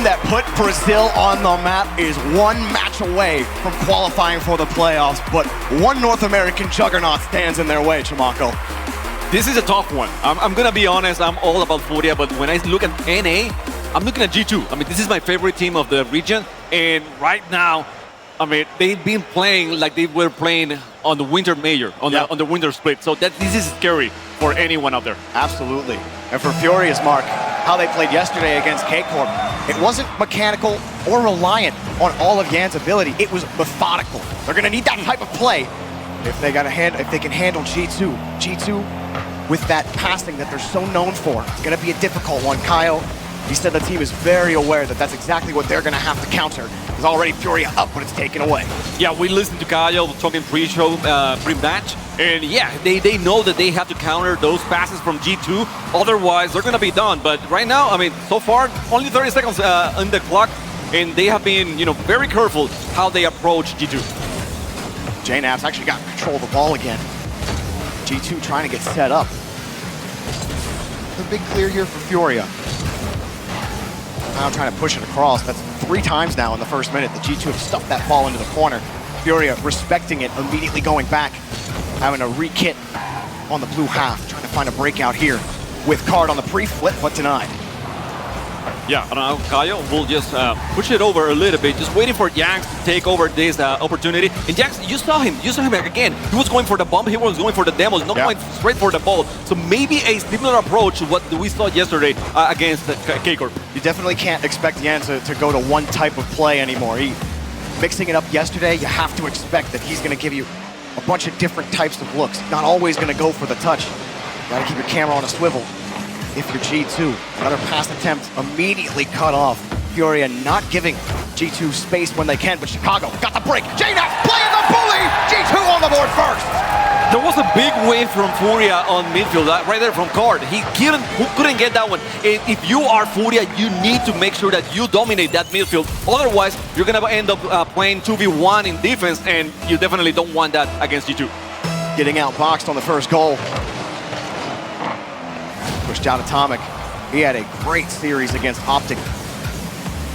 team that put Brazil on the map is one match away from qualifying for the playoffs, but one North American juggernaut stands in their way, Chamaco. This is a tough one. I'm gonna be honest, I'm all about Furia, but when I look at NA, I'm looking at G2. I mean, this is my favorite team of the region, and right now, I mean, they've been playing like they were playing on the Winter Major, on the Winter Split, so this is scary for anyone out there. Absolutely. And for Furia's mark, how they played yesterday against K-Corp, it wasn't mechanical or reliant on all of Yan's ability. It was methodical. They're going to need that type of play if they can handle G2. G2, with that passing that they're so known for, it's going to be a difficult one. Kyle, he said the team is very aware that that's exactly what they're going to have to counter. There's already Furia up, but it's taken away. Yeah, we listened to Kyle talking pre-show, pre-match, and yeah, they know that they have to counter those passes from G2, otherwise they're going to be done. But right now, I mean, so far, only 30 seconds on the clock, and they have been, you know, very careful how they approach G2. JKnaps actually got control of the ball again. G2 trying to get set up. The big clear here for Furia. Now trying to push it across. That's 3 times now in the first minute. The G2 have stuffed that ball into the corner. Furia respecting it, immediately going back, having a re-kit on the blue half, trying to find a breakout here with Card on the pre-flip, but denied. Yeah, I don't know, Kyle will just push it over a little bit, just waiting for Yanks to take over this opportunity. And Yanks, you saw him again. He was going for the bump, he was going for the demos, not going straight for the ball. So maybe a similar approach to what we saw yesterday against K-Corp. You definitely can't expect Yan to go to one type of play anymore. Mixing it up yesterday, you have to expect that he's going to give you a bunch of different types of looks. Not always going to go for the touch. Got to keep your camera on a swivel. If you're G2, another pass attempt immediately cut off. Furia not giving G2 space when they can, but Chicago got the break. JKnaps playing the bully! G2 on the board first! There was a big win from Furia on midfield, right there from Card. He couldn't get that one. If you are Furia, you need to make sure that you dominate that midfield. Otherwise, you're going to end up playing 2v1 in defense, and you definitely don't want that against G2. Getting outboxed on the first goal. Pushed out Atomic. He had a great series against Optic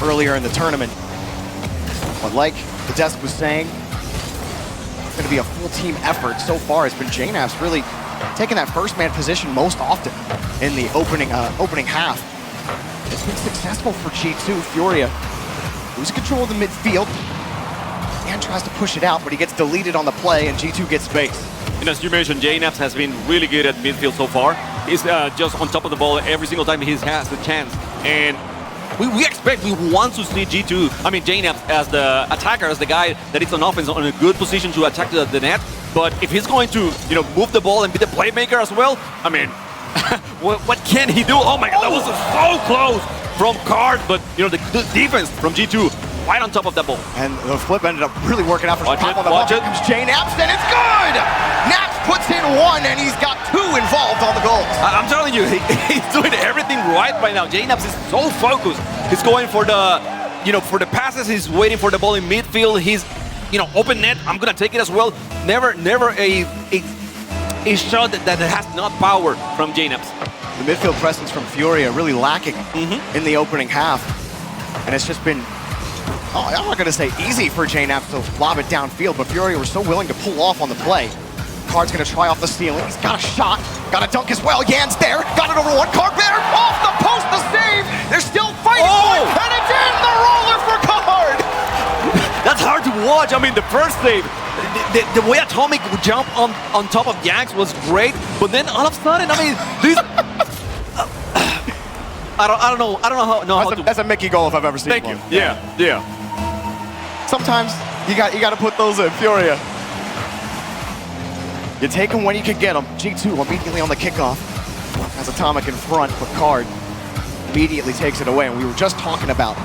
earlier in the tournament. But like the desk was saying, it's going to be a full team effort. So far, it's been JKnaps really taking that first man position most often in the opening half. It's been successful for G2. Furia loses control of the midfield and tries to push it out, but he gets deleted on the play and G2 gets space. And as you mentioned, JKnaps has been really good at midfield so far. He's just on top of the ball every single time he has the chance. And we want to see JKnaps as the attacker, as the guy that is on offense on a good position to attack the net. But if he's going to, move the ball and be the playmaker as well, I mean, what can he do? Oh my God, that was so close from Card, but the defense from G2 right on top of that ball. And the flip ended up really working out for Chicago. Watch it. Comes JKnaps, and it's good! Naps puts in 1, and he's got 2 involved on the goals. I'm telling you, he's doing everything right now. JKnaps is so focused. He's going for the, for the passes. He's waiting for the ball in midfield. He's, open net. I'm gonna take it as well. Never a shot that has not power from JKnaps. The midfield presence from Furia really lacking in the opening half, and it's just been. I'm not going to say easy for JKnaps to lob it downfield, but Furia were so willing to pull off on the play. Card's going to try off the ceiling. He's got a shot. Got a dunk as well. Yan's there. Got it over one. Card better. Off the post, the save. They're still fighting for it. And it's in the roller for Card. That's hard to watch. I mean, the first save, the way Atomic would jump on top of Yanks was great, but then all of a sudden, I mean, this... I don't know how to... That's a Mickey goal if I've ever seen one. Thank you. Yeah. Sometimes you got to put those in. Furia. You take them when you can get them. G2 immediately on the kickoff. Has Atomic in front, but Card immediately takes it away. And we were just talking about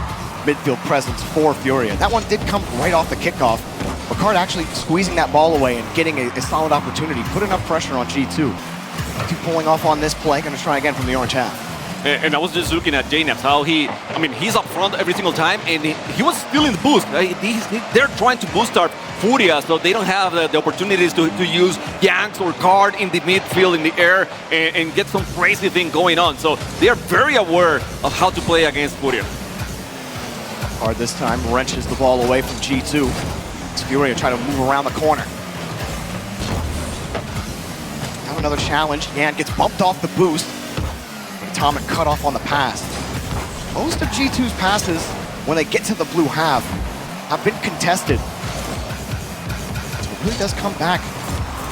midfield presence for Furia. That one did come right off the kickoff. But Card actually squeezing that ball away and getting a solid opportunity. Put enough pressure on G2. G2 pulling off on this play. Going to try again from the orange half. And I was just looking at JKnaps, how he's up front every single time, and he was still in the boost. They're trying to boost our Furia, so they don't have the opportunities to use Yanks or Card in the midfield, in the air, and get some crazy thing going on. So they are very aware of how to play against Furia. Card this time wrenches the ball away from G2. It's Furia trying to move around the corner. Now another challenge. Yan gets bumped off the boost. Atomic cut off on the pass. Most of G2's passes, when they get to the blue half, have been contested. So it really does come back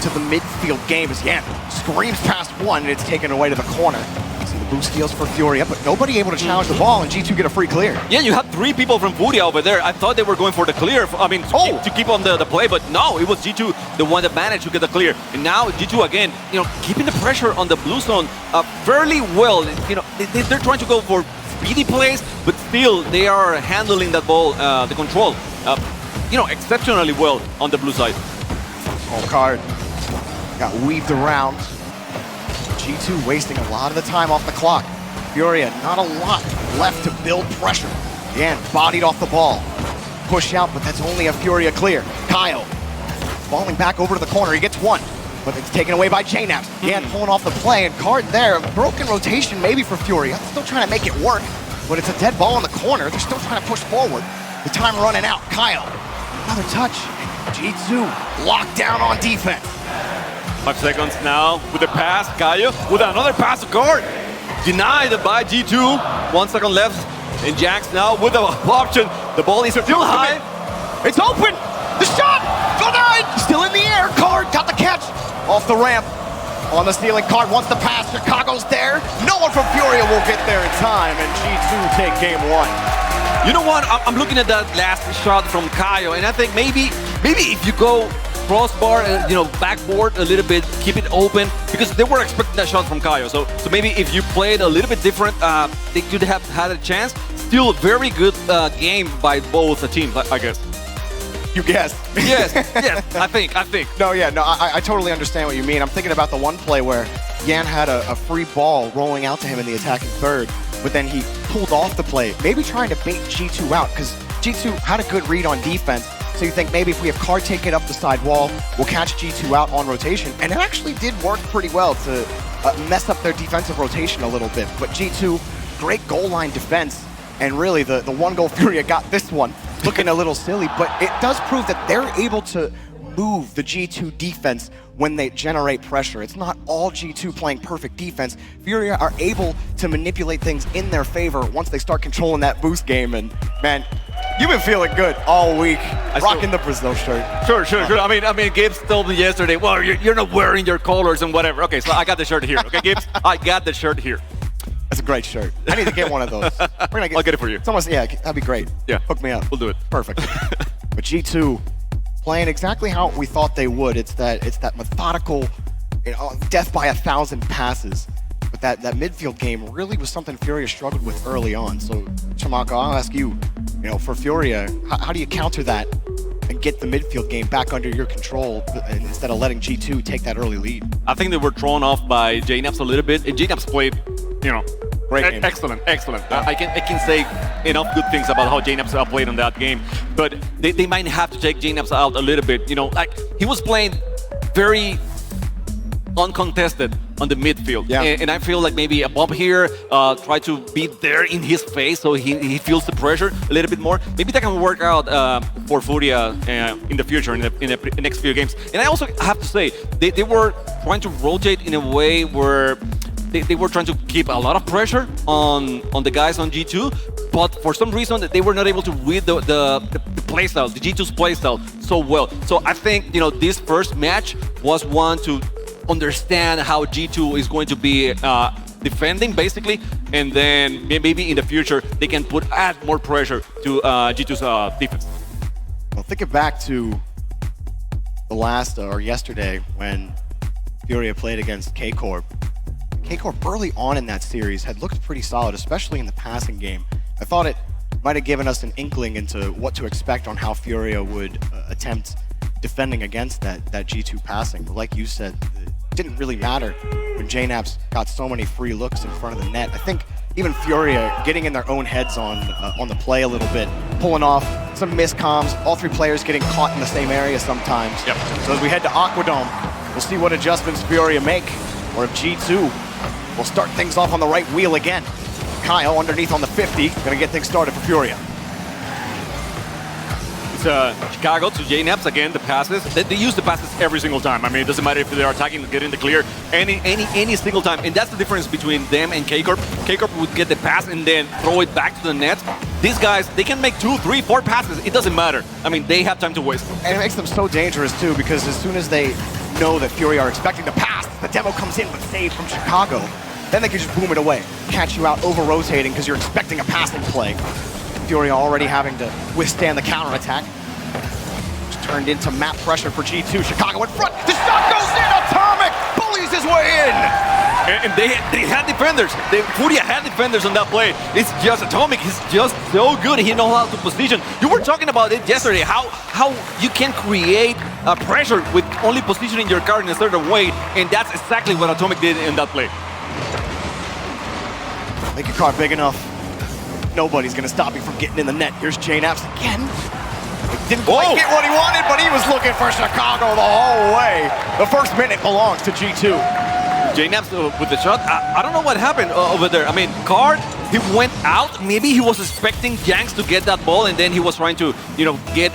to the midfield game as Yan screams past one and it's taken away to the corner. See the boost steals for Furia, but nobody able to challenge the ball and G2 get a free clear. Yeah, you had 3 people from Furia over there. I thought they were going for the clear. I mean, to keep on the play, but no, it was G2 the one that managed to get the clear. And now G2 again, keeping the pressure on the blue zone fairly well. They're trying to go for speedy plays, but still they are handling that ball, the control, exceptionally well on the blue side. Oh, Card got weaved around. G2 wasting a lot of the time off the clock. Furia, not a lot left to build pressure. Yan bodied off the ball. Push out, but that's only a Furia clear. Kyle falling back over to the corner. He gets one, but it's taken away by J-Naps. Yan pulling off the play, and Card there. Broken rotation maybe for Furia. Still trying to make it work, but it's a dead ball in the corner. They're still trying to push forward. The time running out. Kyle, another touch. G2 locked down on defense. 5 seconds now with the pass. Caio with another pass to Card. Denied by G2. 1 second left. And Jax now with the option. The ball is still high. It's open. The shot denied. Still in the air. Card got the catch off the ramp. On the stealing, Card wants the pass. Chicago's there. No one from Furia will get there in time, and G2 take game 1. You know what? I'm looking at that last shot from Caio, and I think maybe if you go crossbar, backboard a little bit, keep it open, because they were expecting that shot from Caio. So maybe if you played a little bit different, they could have had a chance. Still a very good game by both teams, I guess. You guessed. Yes, I think. I totally understand what you mean. I'm thinking about the one play where Yan had a free ball rolling out to him in the attacking third, but then he pulled off the play, maybe trying to bait G2 out, because G2 had a good read on defense. So you think maybe if we have Card take it up the side wall, we'll catch G2 out on rotation. And it actually did work pretty well to mess up their defensive rotation a little bit. But G2, great goal line defense. And really, the one goal Furia got this one, looking a little silly, but it does prove that they're able to move the G2 defense when they generate pressure. It's not all G2 playing perfect defense. Furia are able to manipulate things in their favor once they start controlling that boost game. And man, you've been feeling good all week, rocking the Brazil shirt. Sure. I mean, Gibbs told me yesterday, well, you're not wearing your colors and whatever. Okay, so I got the shirt here. Okay, Gibbs, I got the shirt here. That's a great shirt. I need to get one of those. I'll get it for you. It's almost, yeah, that'd be great. Yeah. Hook me up. We'll do it. Perfect. But G2 playing exactly how we thought they would. It's that methodical, death by 1,000 passes. But that midfield game really was something Furia struggled with early on. So, Chamaka, I'll ask you, for Furia, how do you counter that and get the midfield game back under your control instead of letting G2 take that early lead? I think they were thrown off by J-Naps a little bit. And J-Naps played, great game. Excellent. Yeah. I can say enough good things about how J-Naps played on that game. But they might have to take J-Naps out a little bit. Like he was playing very uncontested on the midfield. Yeah. And I feel like maybe a bump here, try to be there in his face so he feels the pressure a little bit more. Maybe that can work out for Furia in the future, in the next few games. And I also have to say, they were trying to rotate in a way where they were trying to keep a lot of pressure on the guys on G2, but for some reason they were not able to read the playstyle, the G2's playstyle so well. So I think this first match was one to understand how G2 is going to be defending basically, and then maybe in the future they can add more pressure to G2's defense. Well, thinking back to the last or yesterday when Furia played against K-Corp. K-Corp early on in that series had looked pretty solid, especially in the passing game. I thought it might have given us an inkling into what to expect on how Furia would attempt defending against that G2 passing. But like you said, it didn't really matter when J-Naps got so many free looks in front of the net. I think even Furia getting in their own heads on the play a little bit, pulling off some miscomms, all 3 players getting caught in the same area sometimes. Yep. So as we head to Aquadome, we'll see what adjustments Furia make, or if G2 will start things off on the right wheel again. Kyle underneath on the 50, gonna get things started for Furia. it's Chicago to JNAPS again. The passes, they use the passes every single time. I mean, it doesn't matter if they're attacking, getting the clear, any single time. And that's the difference between them and K-Corp. K-Corp would get the pass and then throw it back to the net. These guys, they can make 2, 3, 4 passes. It doesn't matter. I mean, they have time to waste. And it makes them so dangerous too, because as soon as they know that Furia are expecting to pass, the demo comes in with save from Chicago. Then they can just boom it away, catch you out over-rotating because you're expecting a passing play. Furia already having to withstand the counterattack. Just turned into map pressure for G2. Chicago in front. The shot goes in. Atomic bullies his way in. And they had defenders. Furia had defenders on that play. It's just Atomic. He's just so good. He knows how to position. You were talking about it yesterday, how you can create pressure with only positioning your card in a certain way, and that's exactly what Atomic did in that play. Make your card big enough. Nobody's gonna stop you from getting in the net. Here's JNAPS again. Didn't quite get what he wanted, but he was looking for Chicago the whole way. The first minute belongs to G2. JNAPS with the shot. I don't know what happened over there. I mean, Card, he went out. Maybe he was expecting Janks to get that ball, and then he was trying to, you know, get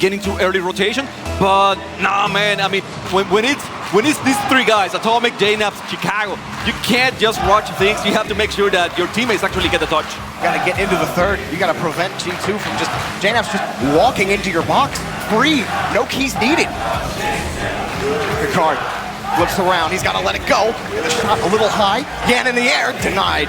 into early rotation. But nah, man. I mean, when it's these three guys, Atomic, JNAPS, Chicago, you can't just watch things. You have to make sure that your teammates actually get the touch. You gotta get into the third. You gotta prevent G2 from just JNAPS just walking into your box free. No keys needed. Good card. Flips around, he's got to let it go. The shot a little high. Yan in the air, denied.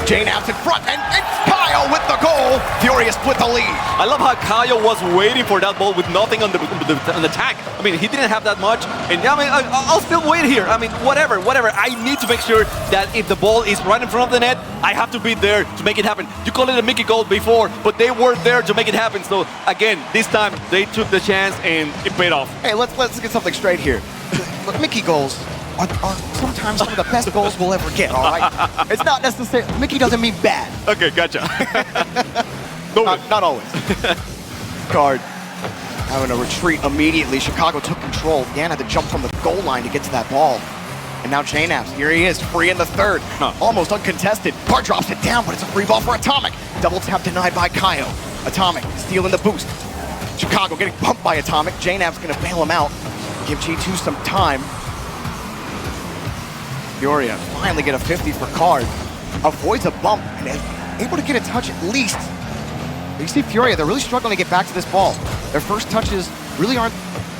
JNAPS in front, and Kyle with the goal. Furia split the lead. I love how Kyle was waiting for that ball with nothing on the tag. I mean, he didn't have that much, and I mean, I'll still wait here. I mean, whatever. I need to make sure that if the ball is right in front of the net, I have to be there to make it happen. You call it a Mickey goal before, but they were there to make it happen. So again, this time they took the chance and it paid off. Hey, let's get something straight here. Look, Mickey goals are sometimes some of the best goals we'll ever get, all right? It's not necessarily, Mickey doesn't mean bad. Okay, gotcha. Not always. Card having a retreat immediately. Chicago took control. Yan had to jump from the goal line to get to that ball. And now JNAPS, here he is, free in the third. Almost uncontested. Card drops it down, but it's a free ball for Atomic. Double tap denied by Kaio. Atomic stealing the boost. Chicago getting bumped by Atomic. JNAPS gonna bail him out. Give G2 some time. Furia finally get a 50 for Card. Avoids a bump and is able to get a touch at least. You see Furia, they're really struggling to get back to this ball. Their first touches really aren't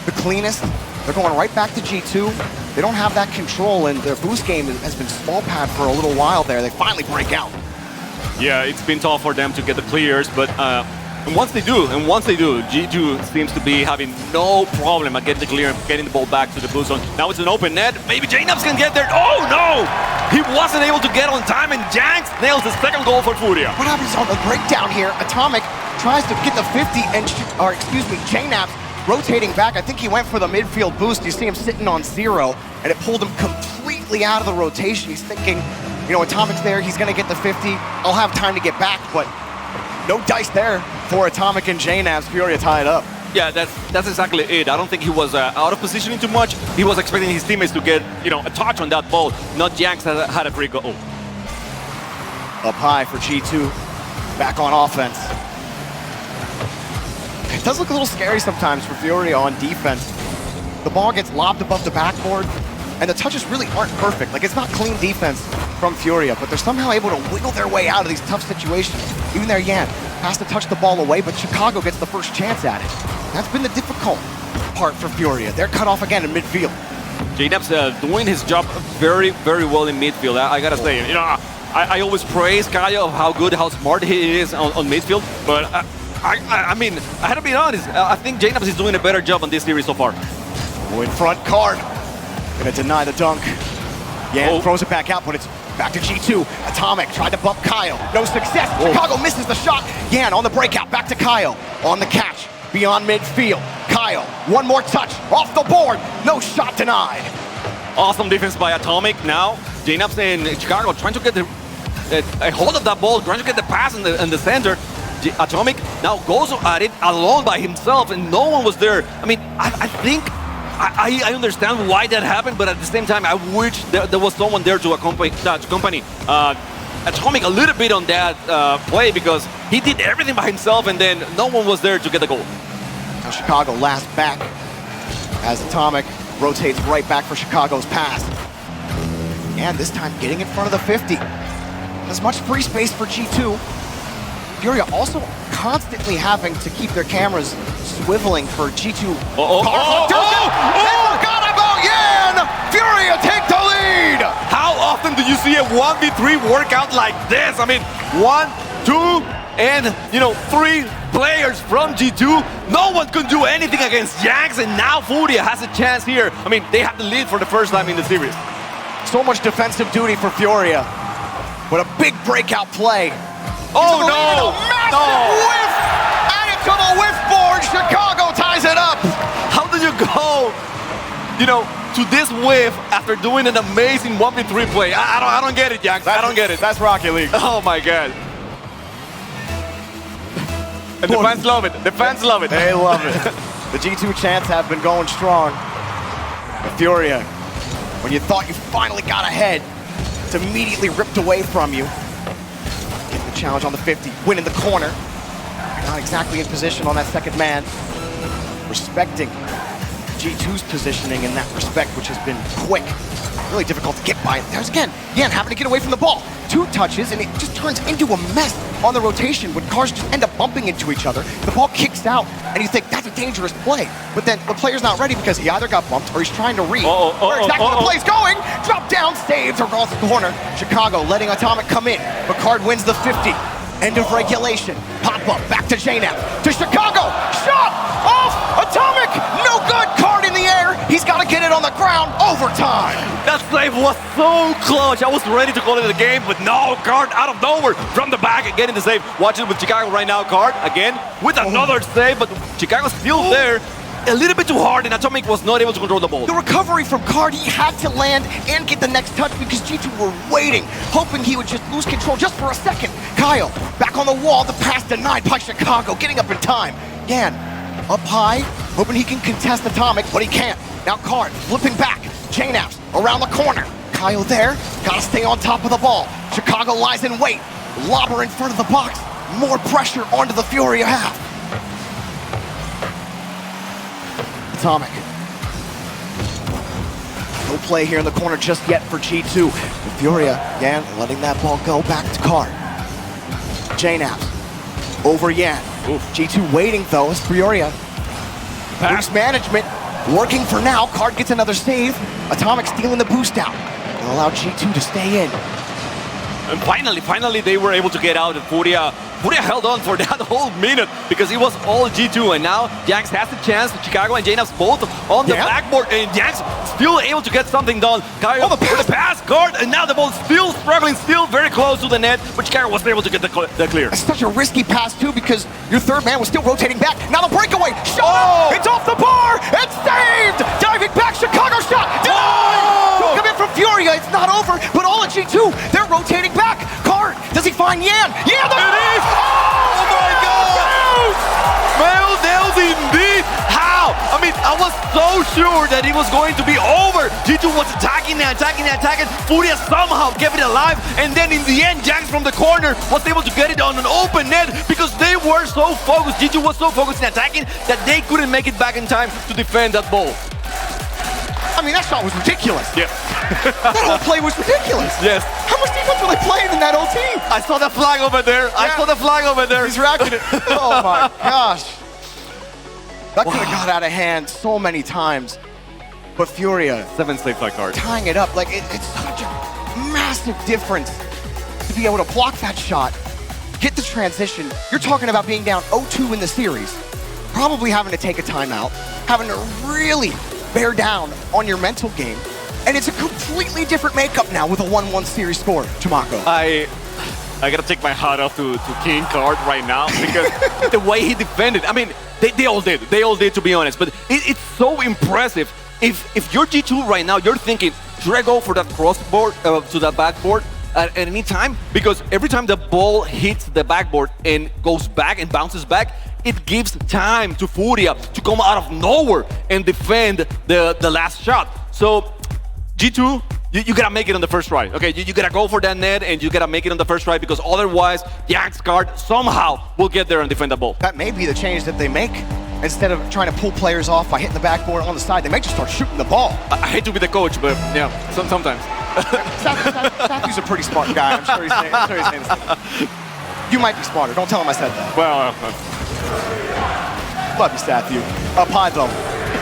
the cleanest. They're going right back to G2. They don't have that control, and their boost game has been small pad for a little while there. They finally break out. Yeah, it's been tough for them to get the clears, but and once they do, G2 seems to be having no problem at getting the clear and getting the ball back to the blue zone. Now it's an open net. Maybe JNAPS can get there. Oh no! He wasn't able to get on time, and Janks nails the second goal for Furia. What happens on the breakdown here? Atomic tries to get the 50, and JNAPS rotating back. I think he went for the midfield boost. You see him sitting on 0, and it pulled him completely out of the rotation. He's thinking, you know, Atomic's there. He's going to get the 50. I'll have time to get back, but no dice there for Atomic and JNAPS. Furia tied up. Yeah, that's exactly it. I don't think he was out of positioning too much. He was expecting his teammates to get, you know, a touch on that ball. Not Janks that had a free goal. Up high for G2. Back on offense. It does look a little scary sometimes for Furia on defense. The ball gets lobbed above the backboard, and the touches really aren't perfect. Like, it's not clean defense from Furia, but they're somehow able to wiggle their way out of these tough situations. Even there, Yan has to touch the ball away, but Chicago gets the first chance at it. That's been the difficult part for Furia. They're cut off again in midfield. JNAPS doing his job very, very well in midfield. I gotta say, you know, I always praise Kaya of how good, how smart he is on midfield, but I mean, I had to be honest. I think JNAPS is doing a better job on this series so far. In front, Card. Gonna deny the dunk. Yan throws it back out, but it's back to G2. Atomic tried to bump Kyle. No success. Chicago misses the shot. Yan on the breakout. Back to Kyle. On the catch. Beyond midfield. Kyle. One more touch. Off the board. No shot denied. Awesome defense by Atomic. Now, JNAPS and Chicago trying to get a hold of that ball, trying to get the pass in the center. Atomic now goes at it alone by himself, and no one was there. I mean, I think I understand why that happened, but at the same time, I wish there was someone there to accompany Atomic a little bit on that play, because he did everything by himself, and then no one was there to get the goal. Chicago last back as Atomic rotates right back for Chicago's pass. And this time getting in front of the 50. As much free space for G2. Furia also constantly having to keep their cameras swiveling for G2. They forgot about Yan! Furia take the lead! How often do you see a 1v3 workout like this? I mean, 1, 2, and 3 players from G2. No one can do anything against Jax, and now Furia has a chance here. I mean, they have the lead for the first time in the series. So much defensive duty for Furia, but a big breakout play. Oh no! Massive whiff! And it's on the whiff board. Chicago ties it up. How did you go, to this whiff after doing an amazing 1v3 play? I don't get it, Jax. I don't get it. That's Rocket League. Oh my god. And the fans love it. The fans love it. They love it. The G2 chants have been going strong. But Furia, when you thought you finally got ahead, it's immediately ripped away from you. Getting the challenge on the 50, winning the corner. Not exactly in position on that second man. Respecting G2's positioning in that respect, which has been quick. Really difficult to get by. There's again, Yan having to get away from the ball. 2 touches, and it just turns into a mess on the rotation when cars just end up bumping into each other. The ball kicks out, and you think that's a dangerous play. But then the player's not ready because he either got bumped or he's trying to read where exactly the play's going. Drop down, saves, or off the corner. Chicago letting Atomic come in. Picard wins the 50. End of regulation. Pop up, back to JNAP. To Chicago, shot off, Atomic, no good. Card in the air, he's got to get it on the ground, overtime. That save was so clutch. I was ready to call it a game, but no, Card out of nowhere from the back and getting the save. Watch it with Chicago right now, Card again with another save, but Chicago's still there. A little bit too hard, and Atomic was not able to control the ball. The recovery from Card, he had to land and get the next touch because G2 were waiting, hoping he would just lose control just for a second. Kyle, back on the wall, the pass denied by Chicago, getting up in time. Yan, up high, hoping he can contest Atomic, but he can't. Now Card, flipping back, JNAPS around the corner. Kyle there, gotta stay on top of the ball. Chicago lies in wait, lobber in front of the box, more pressure onto the Furia half. Atomic. No play here in the corner just yet for G2. And Furia, Yan letting that ball go back to Card. JNAPS over Yan. G2 waiting though as Furia. Boost management working for now. Card gets another save. Atomic stealing the boost out. It'll allow G2 to stay in. And finally they were able to get out, and Furia held on for that whole minute because it was all G2, and now Jax has the chance. Chicago and JNAPS both on the backboard, and Jax still able to get something done. Kyle for the pass, Card, and now the ball still struggling, still very close to the net, but Chicago was able to get the clear. It's such a risky pass too because your third man was still rotating back. Now the breakaway, shot! It's off the bar! It's saved! Diving back, Chicago shot! Don't come in from Furia, it's not over, but all at G2, they're rotating back. Card, does he find Yan? Yeah, there it is! Oh my God! Well, Nails indeed! How? I mean, I was so sure that it was going to be over. G2 was attacking. Furia somehow kept it alive, and then in the end, Jax from the corner was able to get it on an open net because they were so focused. G2 was so focused in attacking that they couldn't make it back in time to defend that ball. I mean, that shot was ridiculous. Yes. That whole play was ridiculous. Yes. How much defense were they playing in that OT? I saw the flag over there. I saw the flag over there. He's racking it. Oh my gosh. That could have got out of hand so many times. But Furia, 7 saves by Card. Tying it up, like it's such a massive difference to be able to block that shot, get the transition. You're talking about being down 0-2 in the series, probably having to take a timeout, having to really bear down on your mental game. And it's a completely different makeup now with a 1-1 series score, Chimako. I gotta take my hat off to King Card right now because the way he defended, I mean, they all did to be honest, but it's so impressive. If you're G2 right now, you're thinking, should I go for that crossboard to that backboard at any time? Because every time the ball hits the backboard and goes back and bounces back, it gives time to Furia to come out of nowhere and defend the last shot. So G2, you gotta make it on the first try. Okay, you gotta go for that net and you gotta make it on the first try because otherwise Jax Card somehow will get there and defend the ball. That may be the change that they make. instead of trying to pull players off by hitting the backboard on the side, they may just start shooting the ball. I hate to be the coach, but yeah, sometimes. Sathu's a pretty smart guy. I'm sure he's saying this. You might be smarter. Don't tell him I said that. Well, love you, Sathu. Up high, though.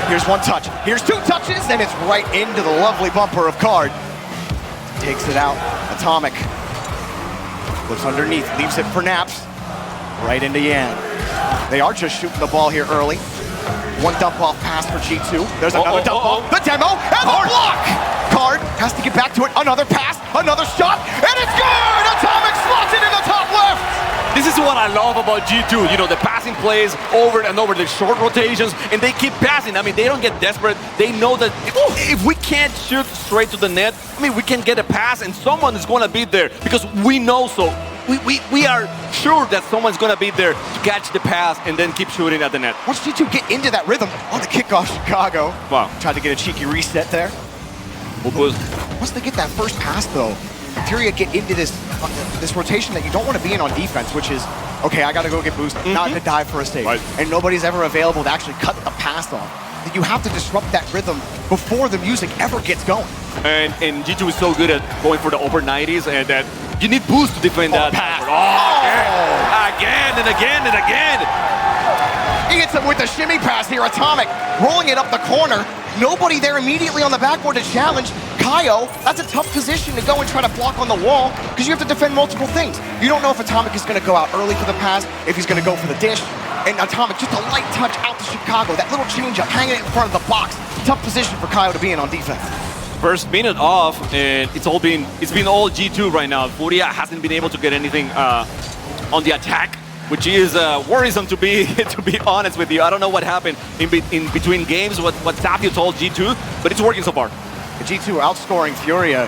Here's one touch. Here's two touches, and it's right into the lovely bumper of Card. Takes it out. Atomic. Looks underneath. Leaves it for Naps. Right into Yan. They are just shooting the ball here early. One dump-off pass for G2. There's another dump-off. The demo, and the block! Card has to get back to it. Another pass, another shot, and it's good! Atomic slots it in the top left! this is what I love about G2. You know, the passing plays over and over, the short rotations, and they keep passing. I mean, they don't get desperate. They know that if we can't shoot straight to the net, I mean, we can get a pass, and someone is going to be there because we know so. We are sure that someone's going to be there to catch the pass and then keep shooting at the net. Once G2 get into that rhythm on the kickoff, Chicago. Wow. Tried to get a cheeky reset there. Once they get that first pass, though, Furia get into this rotation that you don't want to be in on defense, which is, okay, I got to go get boosted, not to dive for a save. Right. And nobody's ever available to actually cut the pass off. That you have to disrupt that rhythm before the music ever gets going. And G2 is so good at going for the over 90s, and that you need boost to defend that. Pass. Again and again and again. He hits him with the shimmy pass here, Atomic, rolling it up the corner. Nobody there immediately on the backboard to challenge. Kaio, that's a tough position to go and try to block on the wall because you have to defend multiple things. You don't know if Atomic is going to go out early for the pass, if he's going to go for the dish. And Atomic, just a light touch out to Chicago. That little change-up, hanging it in front of the box. Tough position for Kaio to be in on defense. First minute off, and it's been all G2 right now. Furia hasn't been able to get anything on the attack, which is worrisome to be honest with you. I don't know what happened in between games, what Sathu told G2, but it's working so far. G2 outscoring Furia.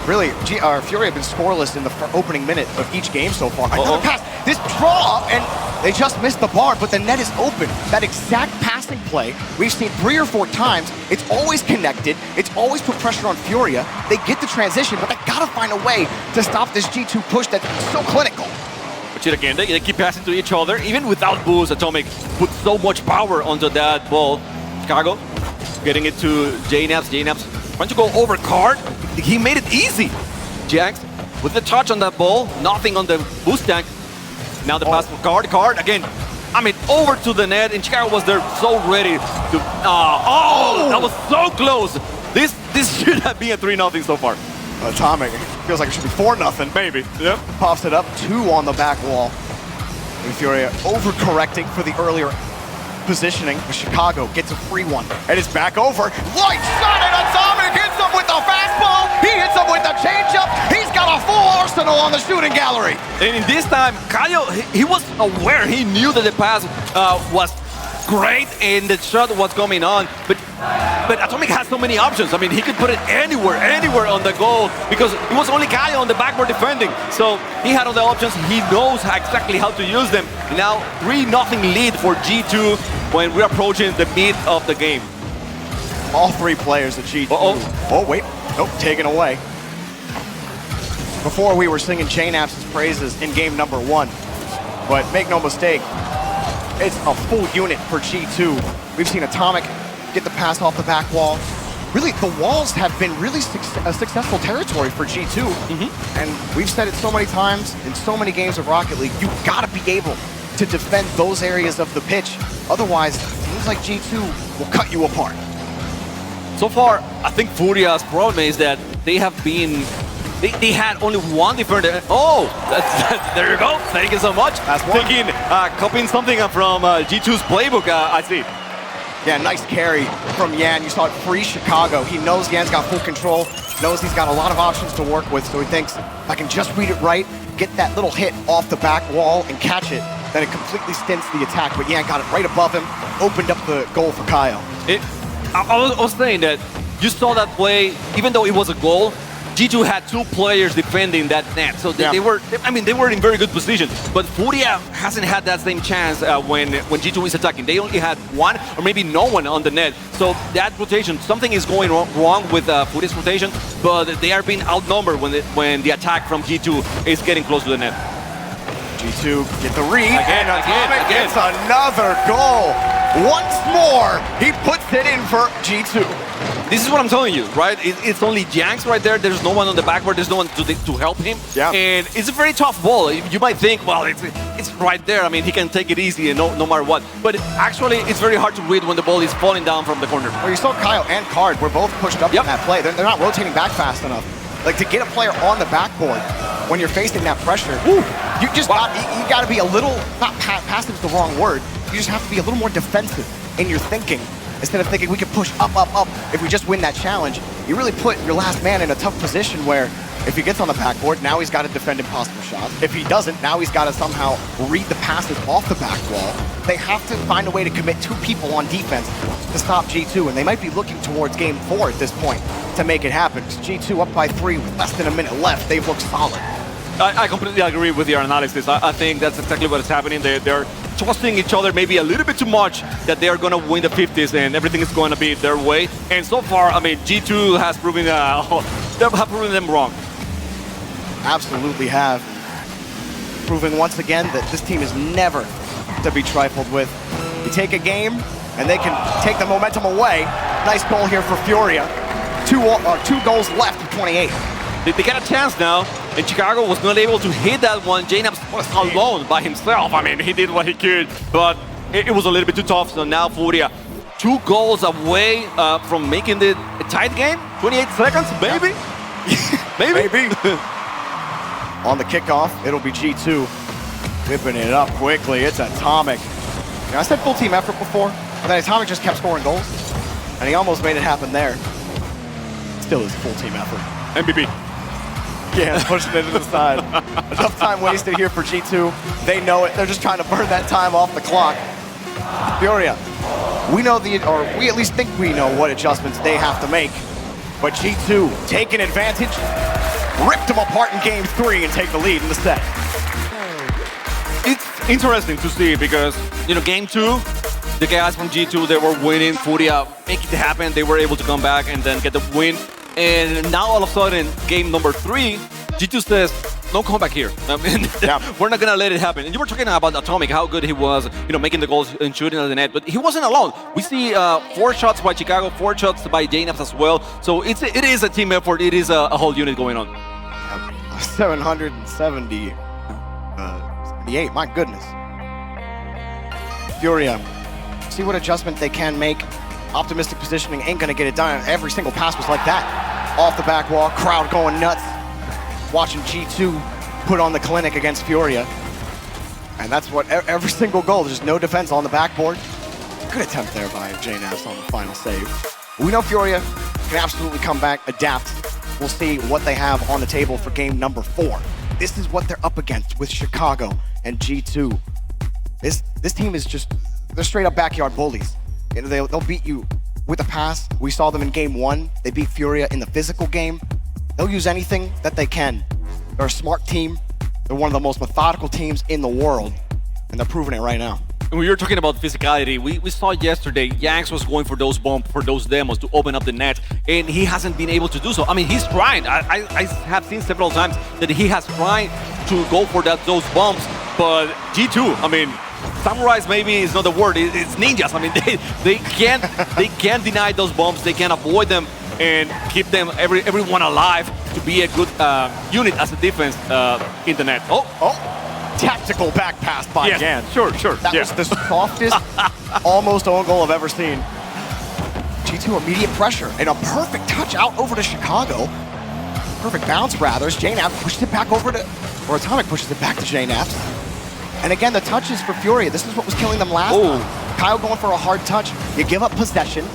Really, Furia have been scoreless in the opening minute of each game so far. Another pass, this draw up, and they just missed the bar, but the net is open. That exact passing play we've seen 3 or 4 times. It's always connected. It's always put pressure on Furia. They get the transition, but they gotta find a way to stop this G2 push that's so clinical. But yet again, they keep passing to each other. Even without boost, Atomic put so much power onto that ball. Chicago getting it to JNaps. JNaps trying to go over Card. He made it easy. Jax with the touch on that ball, nothing on the boost tank. Now the pass for Card. Card again. I mean, over to the net, and Chicago was there so ready to. That was so close. This should have been a 3-0 so far. Atomic feels like it should be 4-0. Maybe. Yep. Pops it up, 2 on the back wall. And Furia overcorrecting for the earlier positioning. Chicago gets a free one, and it's back over. Light shot, and Atomic hits him with the fastball. He hits him with the changeup. He's got a full arsenal on the shooting gallery. And in this time, Kaio, he was aware. He knew that the pass was great and the shot was coming on, but Atomic has so many options. I mean, he could put it anywhere on the goal because it was only Kaio on the backboard defending. So he had all the options. He knows exactly how to use them. Now 3-0 lead for G2 when we're approaching the mid of the game. All 3 players at G2. Oh, wait. Nope, taken away. Before we were singing JNaps' praises in game number 1, but make no mistake, it's a full unit for G2. We've seen Atomic get the pass off the back wall. Really, the walls have been really a successful territory for G2. And we've said it so many times in so many games of Rocket League, you gotta be able to defend those areas of the pitch. Otherwise, teams like G2 will cut you apart. So far, I think Furia's problem is that they have been... They had only one defender. Oh, there you go. Thank you so much. That's one. Thinking, copying something from G2's playbook, I see. Yeah, nice carry from Yan. You saw it free Chicago. He knows Yan's got full control, knows he's got a lot of options to work with, so he thinks, if I can just read it right, get that little hit off the back wall and catch it, then it completely stints the attack. But Yan got it right above him, opened up the goal for Kaio. I was saying that you saw that play, even though it was a goal, G2 had 2 players defending that net, so they were in very good position. But Furia hasn't had that same chance when G2 is attacking. They only had 1 or maybe no one on the net. So that rotation, something is going wrong with Furia's rotation, but they are being outnumbered when the attack from G2 is getting close to the net. G2 get the read, Again. gets another goal. Once more, he puts it in for G2. This is what I'm telling you, right? It's only Janks right there. There's no one on the backboard. There's no one to help him. Yeah. And it's a very tough ball. You might think, well, it's right there. I mean, he can take it easy and no matter what. But actually, it's very hard to read when the ball is falling down from the corner. Well, you saw Kyle and Card were both pushed up in that play. They're not rotating back fast enough. Like, to get a player on the backboard when you're facing that pressure, you just got to be a little, not passive is the wrong word, you just have to be a little more defensive in your thinking. Instead of thinking we can push up, if we just win that challenge, you really put your last man in a tough position where if he gets on the backboard, now he's got to defend impossible shots. If he doesn't, now he's got to somehow read the passes off the back wall. They have to find a way to commit 2 people on defense to stop G2, and they might be looking towards game 4 at this point to make it happen. Because G2 up by 3 with less than a minute left, they've looked solid. I completely agree with your analysis. I think that's exactly what is happening. They're trusting each other maybe a little bit too much that they are going to win the 50s and everything is going to be their way. And so far, I mean, G2 has proven, them wrong. Absolutely have. Proving once again that this team is never to be trifled with. You take a game and they can take the momentum away. Nice goal here for Furia. 2 goals left of 28. They got a chance now, and Chicago was not able to hit that one. JNAPS was alone by himself. I mean, he did what he could, but it was a little bit too tough. So now Furia, 2 goals away from making the tight game. 28 seconds, maybe? Maybe. On the kickoff, it'll be G2 whipping it up quickly. It's Atomic. Now, I said full team effort before, but then Atomic just kept scoring goals, and he almost made it happen there. Still is full team effort. MVP. Yeah, pushing it to the side. Enough time wasted here for G2. They know it. They're just trying to burn that time off the clock. Furia, we at least think we know what adjustments they have to make. But G2 taking advantage, ripped them apart in game 3 and take the lead in the set. It's interesting to see because, game 2, the guys from G2, they were winning. Furia make it happen. They were able to come back and then get the win. And now all of a sudden, game number 3, G2 says, no comeback here. I mean, we're not gonna let it happen. And you were talking about Atomic, how good he was, making the goals and shooting at the net, but he wasn't alone. We see 4 shots by Chicago, 4 shots by JNAPS as well. So it is a team effort. It is a whole unit going on. 78, my goodness. Furia, see what adjustment they can make. Optimistic positioning ain't gonna get it done. Every single pass was like that. Off the back wall, crowd going nuts. Watching G2 put on the clinic against Furia. And that's what every single goal, there's no defense on the backboard. Good attempt there by JNAPS on the final save. We know Furia can absolutely come back, adapt. We'll see what they have on the table for game number 4. This is what they're up against with Chicago and G2. This team is just, they're straight up backyard bullies. They'll beat you with a pass. We saw them in game 1. They beat Furia in the physical game. They'll use anything that they can. They're a smart team. They're one of the most methodical teams in the world, and they're proving it right now. When we were talking about physicality, we saw yesterday Yanks was going for those bumps, for those demos to open up the net, and he hasn't been able to do so. I mean, he's trying. I have seen several times that he has tried to go for those bumps, but G2, I mean, samurais maybe is not the word, it's ninjas. I mean, they can't deny those bumps, they can avoid them and keep them everyone alive to be a good unit as a defense in the net. Tactical back pass by Jan. Sure. That was the softest, almost own goal I've ever seen. G2 immediate pressure and a perfect touch out over to Chicago. Perfect bounce rather. JNAPS pushes it back over to, or Atomic pushes it back to JNAPS. And again, the touches for Furia. This is what was killing them last time. Kyle going for a hard touch. You give up possession.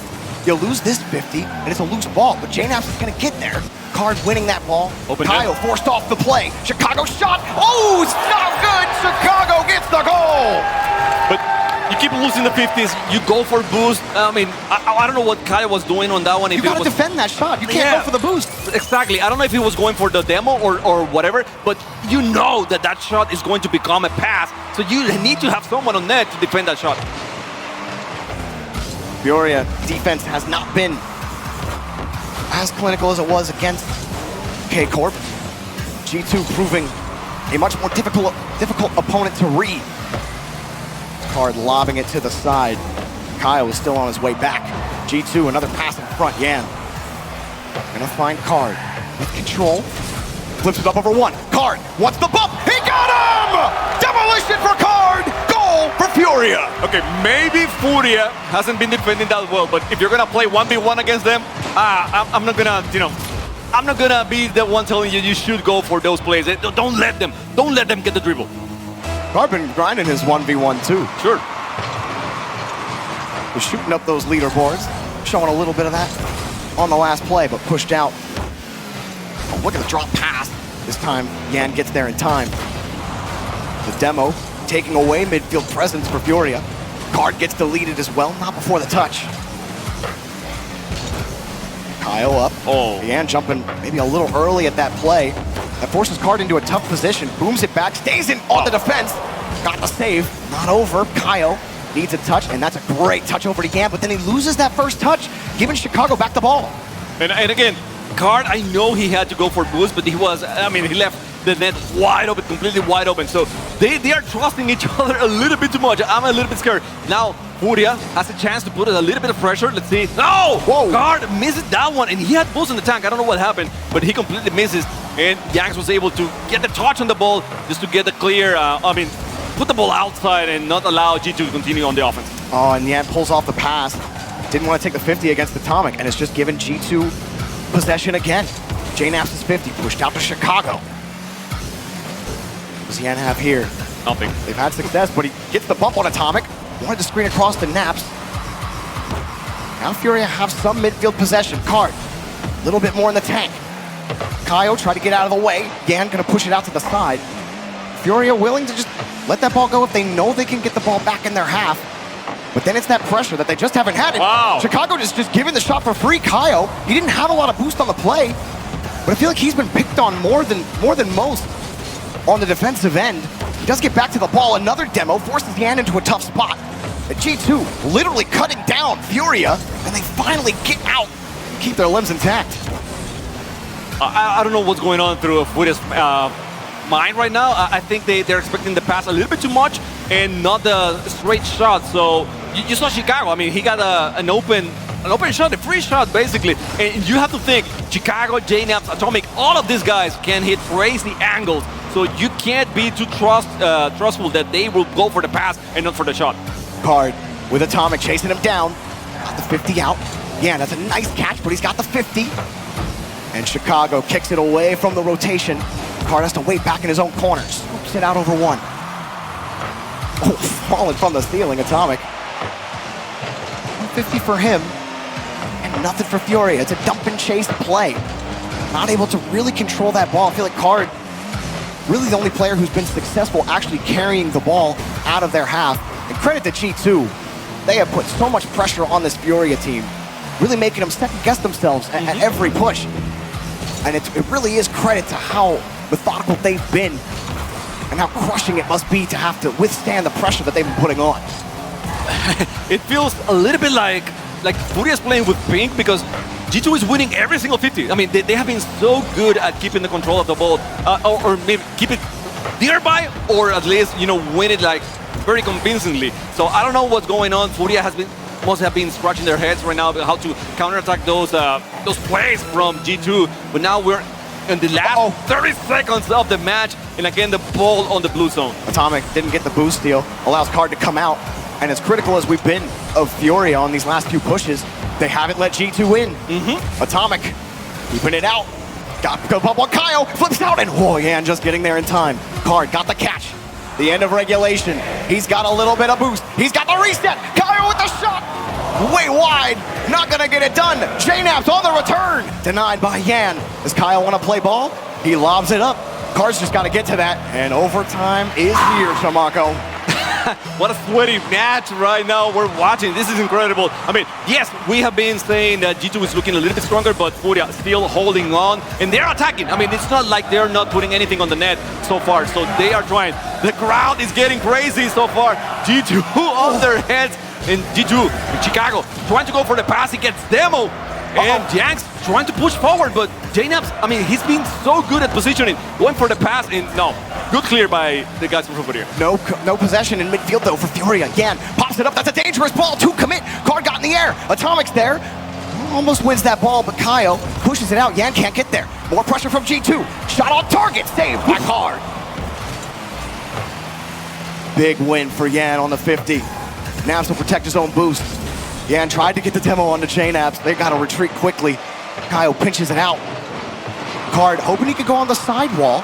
You lose this 50, and it's a loose ball, but JNAPS is going to get there. Card winning that ball. Kyle forced off the play. Chicago shot. Oh, it's not good. Chicago gets the goal. But you keep losing the 50s. You go for boost. I mean, I don't know what Kyle was doing on that one. You got to defend that shot. You can't go for the boost. Exactly. I don't know if he was going for the demo or whatever, but you know that shot is going to become a pass. So you need to have someone on net to defend that shot. Furia defense has not been as clinical as it was against K-Corp. G2 proving a much more difficult opponent to read. Card lobbing it to the side. Kyle is still on his way back. G2, another pass in front. Yan gonna find Card with control. Flips it up over one. Card wants the bump. He got him! Demolition for Card! Goal for Furia! Okay, maybe Furia hasn't been defending that well, but if you're gonna play 1v1 against them, I'm not gonna, I'm not gonna be the one telling you you should go for those plays. Don't let them get the dribble. Card been grinding his 1v1 too. Sure. Was shooting up those leaderboards, showing a little bit of that on the last play, but pushed out. Oh, look at the drop pass. This time, Yan gets there in time. The demo taking away midfield presence for Furia. Card gets deleted as well, not before the touch. Kyle up. Oh. Yan jumping maybe a little early at that play. That forces Card into a tough position. Booms it back, stays in on the defense. Got the save, not over. Kyle needs a touch, and that's a great touch over to Yan, but then he loses that first touch, giving Chicago back the ball. And again, Card, I know he had to go for boost, but he left the net wide open, completely wide open. So they are trusting each other a little bit too much. I'm a little bit scared. Now, Furia has a chance to put a little bit of pressure. Let's see. No! Whoa! Card misses that one, and he had boost in the tank. I don't know what happened, but he completely misses. And Yanks was able to get the touch on the ball just to get the clear, put the ball outside and not allow G2 to continue on the offense. Oh, and Yan pulls off the pass. Didn't want to take the 50 against Atomic, and it's just given G2 possession again. JNAPS' 50 pushed out to Chicago. What does Yan have here? Nothing. They've had success, but he gets the bump on Atomic. Wanted to screen across to Naps. Now Furia have some midfield possession. Card, a little bit more in the tank. Kyle tried to get out of the way. Yan gonna push it out to the side. Furia willing to just let that ball go if they know they can get the ball back in their half. But then it's that pressure that they just haven't had. Wow. Chicago just giving the shot for free. Kyle, he didn't have a lot of boost on the play, but I feel like he's been picked on more than most on the defensive end. He does get back to the ball. Another demo forces Yan into a tough spot. And G2 literally cutting down Furia, and they finally get out and keep their limbs intact. I don't know what's going on through Furia's mind right now. I think they're expecting the pass a little bit too much and not the straight shot. So you saw Chicago. I mean, he got an open shot, a free shot basically. And you have to think Chicago, JNAPS, Atomic, all of these guys can hit crazy angles. So you can't be too trustful that they will go for the pass and not for the shot. Card with Atomic chasing him down. Got the 50 out. Yeah, that's a nice catch, but he's got the 50. And Chicago kicks it away from the rotation. Card has to wait back in his own corner. Scoops it out over one. Oh, falling from the ceiling, Atomic. 150 for him, and nothing for Furia. It's a dump and chase play. Not able to really control that ball. I feel like Card, really the only player who's been successful actually carrying the ball out of their half. And credit to G2. They have put so much pressure on this Furia team, really making them second-guess themselves at every push. And it really is credit to how methodical they've been and how crushing it must be to have to withstand the pressure that they've been putting on. It feels a little bit like Furia's playing with pink because G2 is winning every single 50. I mean, they have been so good at keeping the control of the ball, or maybe keep it nearby, or at least, win it like very convincingly. So I don't know what's going on. Furia must have been scratching their heads right now about how to counterattack those plays from G2. But now we're in the last 30 seconds of the match, and again the ball on the blue zone. Atomic didn't get the boost steal, allows Card to come out, and as critical as we've been of Furia on these last few pushes, they haven't let G2 win. Atomic keeping it out, got to go up on Kyle, flips out, and Yan just getting there in time. Card got the catch. The end of regulation. He's got a little bit of boost. He's got the reset. Kyle with the shot. Way wide. Not gonna get it done. JNAPS on the return. Denied by Yan. Does Kyle want to play ball? He lobs it up. Card's just got to get to that. And overtime is here, Shamako. What a sweaty match right now we're watching. This is incredible. I mean, yes, we have been saying that G2 is looking a little bit stronger, but Furia still holding on, and they're attacking. I mean, it's not like they're not putting anything on the net so far, so they are trying. The crowd is getting crazy so far. G2 on their heads, and G2 in Chicago trying to go for the pass. He gets demo. And Jax trying to push forward, but JNAPS, I mean, he's been so good at positioning, going for the pass, and no, good clear by the guys from Furia. No possession in midfield though for Furia. Yan pops it up, that's a dangerous ball, 2 commit. Card got in the air, Atomic's there. Almost wins that ball, but Kyle pushes it out. Yan can't get there. More pressure from G2. Shot on target, saved by Card. Big win for Yan on the 50. Naps will protect his own boost. Yan tried to get the demo on the JNAPS. They gotta retreat quickly. Kyle pinches it out. Card hoping he could go on the sidewall.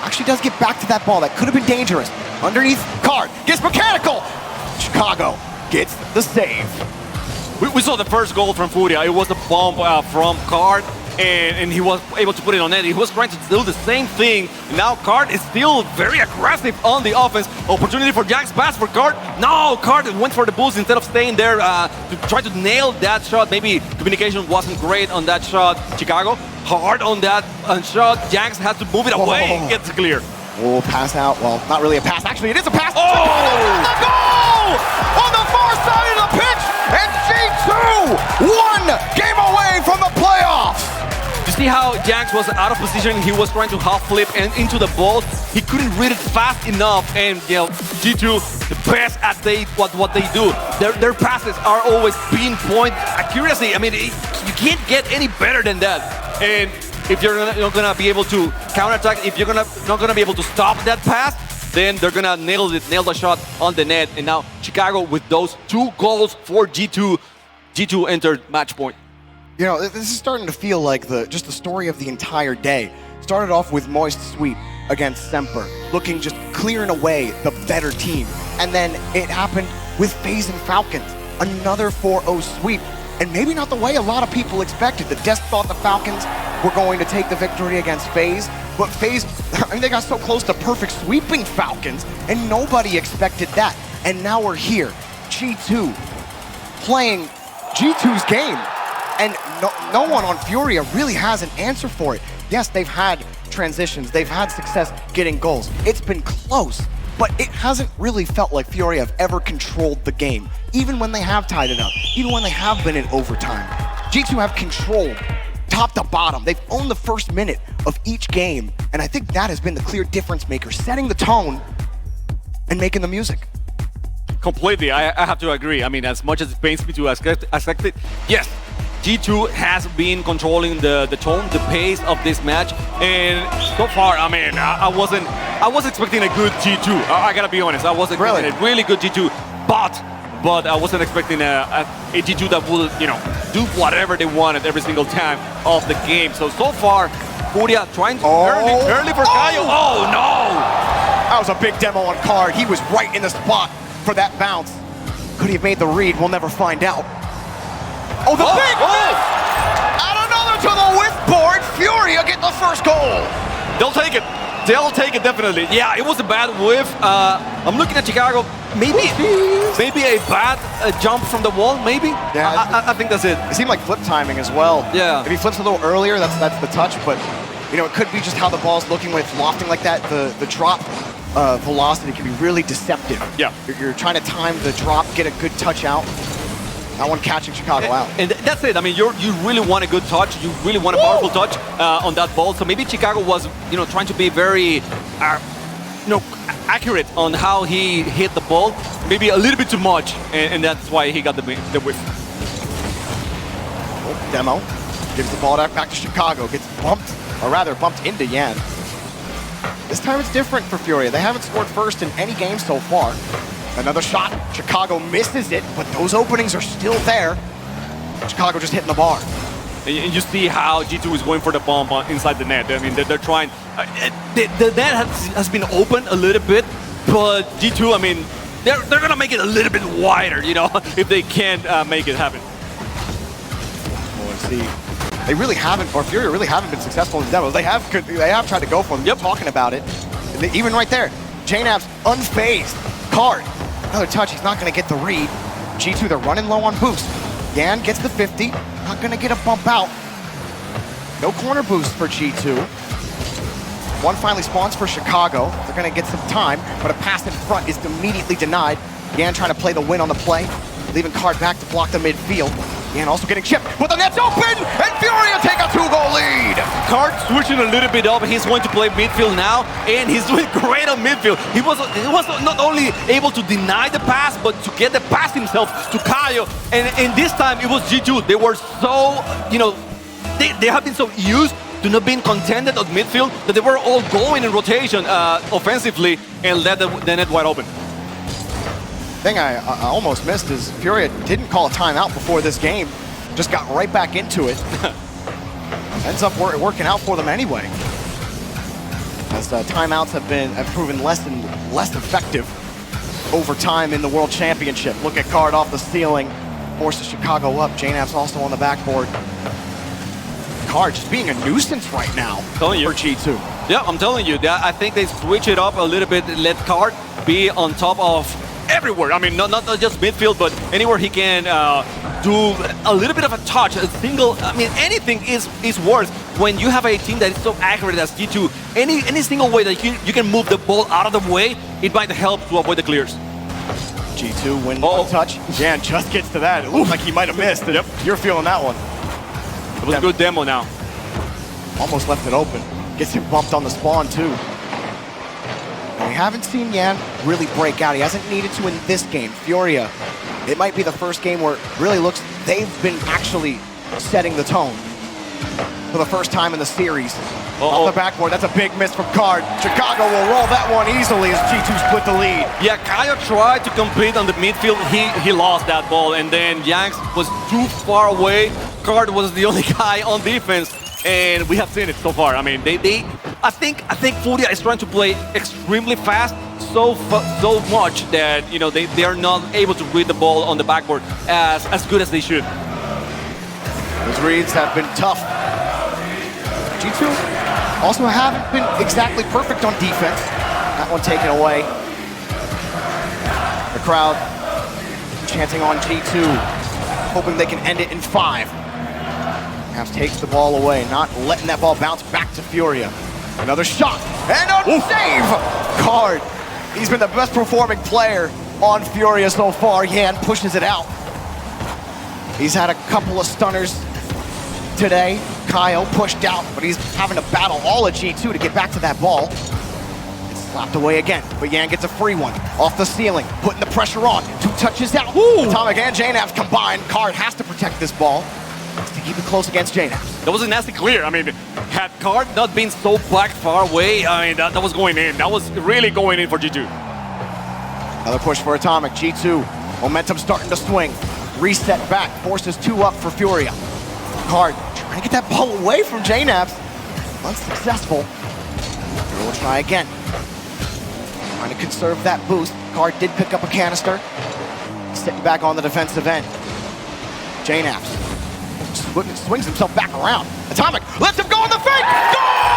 Actually does get back to that ball. That could have been dangerous. Underneath, Card gets mechanical. Chicago gets the save. We saw the first goal from Furia. It was a bomb from Card, and he was able to put it on net. He was trying to do the same thing. Now Card is still very aggressive on the offense. Opportunity for Jax pass for Card. No, Card went for the boost instead of staying there to try to nail that shot. Maybe communication wasn't great on that shot. Chicago hard on that shot. Jax has to move it away. Gets clear. Oh, pass out. Well, not really a pass. Actually, it is a pass. Oh! The goal! On the far side of the pitch! And G2 1 game away from the playoffs! You see how Jax was out of position? He was trying to half flip and into the ball. He couldn't read it fast enough. And, you know, G2, the best at what they do. Their passes are always pinpoint accuracy. I mean, you can't get any better than that. And if you're not gonna be able to counterattack, if you're not gonna be able to stop that pass, then they're gonna nail the shot on the net. And now Chicago with those 2 goals for G2. G2 entered match point. You know, this is starting to feel like just the story of the entire day. Started off with Moist Sweep against Semper, looking just clearing away the better team. And then it happened with FaZe and Falcons, another 4-0 sweep. And maybe not the way a lot of people expected. The Desk thought the Falcons were going to take the victory against FaZe, but FaZe, I mean, they got so close to perfect sweeping Falcons, and nobody expected that. And now we're here, G2, playing G2's game, and no one on Furia really has an answer for it. Yes, they've had transitions, they've had success getting goals. It's been close, but it hasn't really felt like Furia have ever controlled the game, even when they have tied it up, even when they have been in overtime. G2 have controlled top to bottom. They've owned the first minute of each game, and I think that has been the clear difference maker, setting the tone and making the music. Completely, I have to agree. I mean, as much as it pains me to accept it, yes, G2 has been controlling the tone, the pace of this match, and so far, I mean, I was expecting a good G2. I gotta be honest, I was expecting a really good G2, but I wasn't expecting a G2 that will, you know, do whatever they wanted every single time of the game. So far, Furia trying to early for Kaio. Oh no! That was a big demo on Card. He was right in the spot for that bounce. Could he have made the read? We'll never find out. Oh, the big miss! And another to the whip board. Furia get the first goal. They'll take it. They'll take it, definitely. Yeah, it was a bad whiff. I'm looking at Chicago. Maybe a bad jump from the wall, maybe? Yeah, I think that's it. It seemed like flip timing as well. Yeah. If he flips a little earlier, that's the touch, but you know, it could be just how the ball's looking with lofting like that. The drop velocity can be really deceptive. Yeah. You're trying to time the drop, get a good touch out. That one catching Chicago out. And that's it. I mean, you really want a good touch. You really want a powerful touch on that ball. So maybe Chicago was, you know, trying to be very, accurate on how he hit the ball. Maybe a little bit too much, and that's why he got the whiff. Oh, demo gives the ball back to Chicago. Gets bumped, or rather bumped into Yan. This time it's different for Furia. They haven't scored first in any game so far. Another shot, Chicago misses it, but those openings are still there. Chicago just hitting the bar. And you see how G2 is going for the bomb inside the net. I mean, they're trying. The net has been open a little bit, but G2, I mean, they're gonna make it a little bit wider, you know, if they can't make it happen. Well, let's see. They really haven't, or Furia really haven't been successful in the demos. They have tried to go for them. Yep. Talking about it. Even right there, JNAP's unfazed. Card. Another touch, he's not going to get the read. G2, they're running low on boost. Yan gets the 50, not going to get a bump out. No corner boost for G2. One finally spawns for Chicago. They're going to get some time, but a pass in front is immediately denied. Yan trying to play the win on the play, leaving Card back to block the midfield. Yan also getting chipped, but the net's open, and Furia take a 2-goal lead. Card switching a little bit up. He's going to play midfield now, and he's doing great on midfield. He was not only able to deny the pass, but to get the pass himself to Kaio. And this time it was G2. They were so, they have been so used to not being contented on midfield that they were all going in rotation offensively and let the net wide open. Thing I almost missed is Furia didn't call a timeout before this game, just got right back into it. Ends up working out for them anyway, as timeouts have proven less and less effective over time in the World Championship. Look at Card off the ceiling, forces Chicago up. JNAP's also on the backboard. Card just being a nuisance right now for G2. Yeah, I'm telling you, I think they switch it up a little bit, let Card be on top of everywhere. I mean, not just midfield, but anywhere he can do a little bit of a touch, a single. I mean, anything is worse when you have a team that is so accurate as G2. Any single way that you can move the ball out of the way, it might help to avoid the clears. G2 win one touch. Jan just gets to that. It looked like he might have missed. Yep. You're feeling that one. It was a good demo now. Almost left it open. Gets him bumped on the spawn too. And we haven't seen Yan really break out. He hasn't needed to in this game. Furia, it might be the first game where it really looks they've been actually setting the tone for the first time in the series. Off the backboard, that's a big miss from Card. Chicago will roll that one easily as G2 split the lead. Yeah, Kaio tried to compete on the midfield. He lost that ball, and then Yanks was too far away. Card was the only guy on defense, and we have seen it so far. I mean, I think Furia is trying to play extremely fast, so much that they are not able to read the ball on the backboard as good as they should. Those reads have been tough. G2 also haven't been exactly perfect on defense. That one taken away. The crowd chanting on G2, hoping they can end it in 5. Caps takes the ball away, not letting that ball bounce back to Furia. Another shot, and a save! Card, he's been the best performing player on Furia so far. Yan pushes it out. He's had a couple of stunners today. Kaio pushed out, but he's having to battle all of G2 to get back to that ball. It's slapped away again, but Yan gets a free one. Off the ceiling, putting the pressure on. 2 touches out. Atomic and JNAPS combined. Card has to protect this ball to keep it close against JNAPS. That was a nasty clear. I mean, had Card not been so back far away, I mean, that was going in. That was really going in for G2. Another push for Atomic. G2, momentum starting to swing. Reset back, forces 2 up for Furia. Card trying to get that ball away from JNAPS. Unsuccessful. We'll try again. Trying to conserve that boost. Card did pick up a canister. Sitting back on the defensive end. JNAPS swings himself back around. Atomic lets him go on the fake. Goal!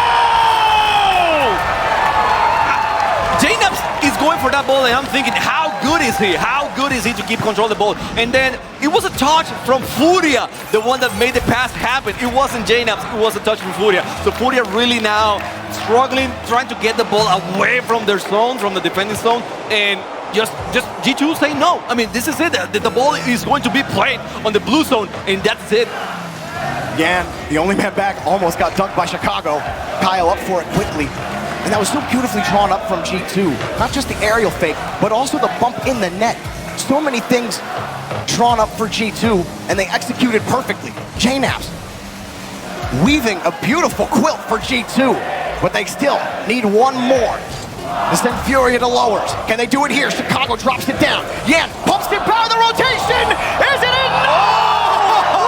JNAPS is going for that ball, and I'm thinking, how good is he? How good is he to keep control of the ball? And then it was a touch from Furia, the one that made the pass happen. It wasn't JNAPS, it was a touch from Furia. So Furia really now struggling, trying to get the ball away from their zone, from the defending zone, and just G2 say no. I mean, this is it. The ball is going to be played on the blue zone, and that's it. Yan, the only man back, almost got dunked by Chicago. Kyle up for it quickly. And that was so beautifully drawn up from G2. Not just the aerial fake, but also the bump in the net. So many things drawn up for G2, and they executed perfectly. JNAPS weaving a beautiful quilt for G2, but they still need one more to send Furia to lowers. Can they do it here? Chicago drops it down. Yan pumps it by the rotation. Is it in?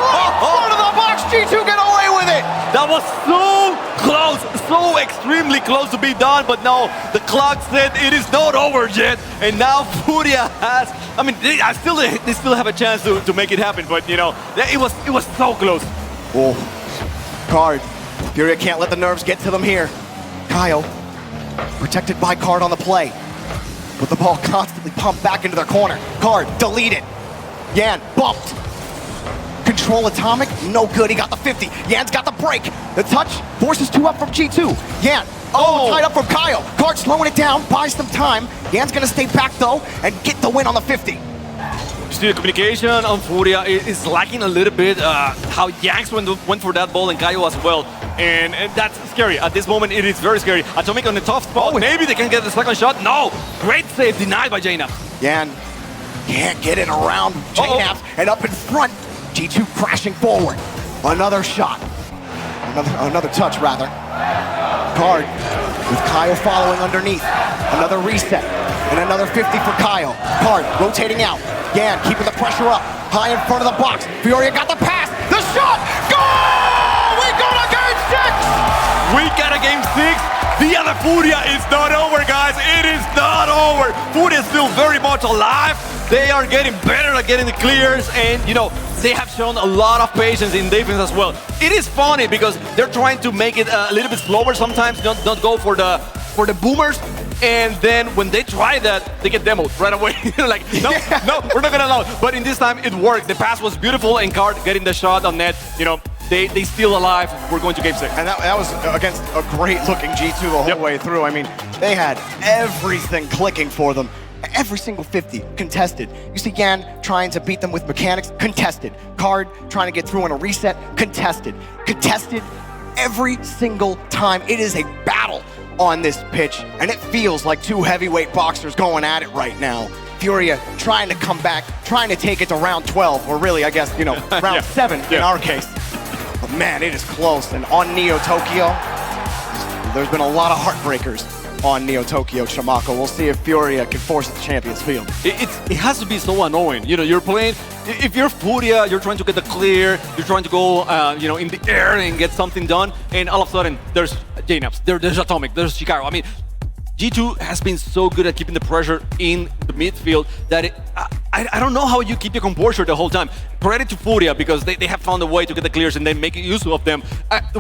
Right in front of the box. G2 get away with it. That was so close, so extremely close to be done, but no, the clock said it is not over yet, and now Furia has, I mean, they still have a chance to make it happen, but it was so close. Oh, Card. Furia can't let the nerves get to them here. Kyle, protected by Card on the play, with the ball constantly pumped back into their corner. Card, delete it. Yan, bumped. Control Atomic, no good, he got the 50. Yan's got the break. The touch forces 2 up from G2. Yan, tied up from Kyle. Card slowing it down, buys some time. Yan's gonna stay back though, and get the win on the 50. see the communication on Furia is lacking a little bit. How Yanks went for that ball and Kaio as well. And that's scary. At this moment, it is very scary. Atomic on the tough spot. Oh, maybe they can get the second shot. No! Great save denied by J-Naps. Yan can't get it around J-Naps, and up in front, G2 crashing forward. Another shot. Another touch, rather. Card with Kaio following underneath. Another reset. And another 50 for Kaio. Card rotating out. Yan keeping the pressure up. High in front of the box. Furia got the pass. The shot! Goal! We got a game 6! We got a game 6. The other Furia is not over, guys. It is not over. Furia is still very much alive. They are getting better at getting the clears, and you know, they have shown a lot of patience in defense as well. It is funny because they're trying to make it a little bit slower sometimes, not go for the boomers. And then when they try that, they get demoed right away. Like, no, no, we're not gonna allow it. But in this time, it worked. The pass was beautiful, and Card getting the shot on net. You know, they still alive. We're going to game 6. And that was against a great-looking G2 the whole way through. I mean, they had everything clicking for them. Every single 50 contested. You see Yan trying to beat them with mechanics, contested. Card trying to get through on a reset, contested. Contested every single time. It is a battle on this pitch, and it feels like two heavyweight boxers going at it right now. Furia trying to come back, trying to take it to round 12, or really, I guess, you know, round 7 in our case. But man, it is close. And on Neo Tokyo, there's been a lot of heartbreakers on Neo Tokyo, Shamako. We'll see if Furia can force the champions field. It has to be so annoying. You know, you're playing, if you're Furia, you're trying to get the clear, you're trying to go, you know, in the air and get something done, and all of a sudden, there's J-Naps, there's Atomic, there's Chicago. I mean, G2 has been so good at keeping the pressure in the midfield that I don't know how you keep your composure the whole time. Credit to Furia because they have found a way to get the clears and then make use of them.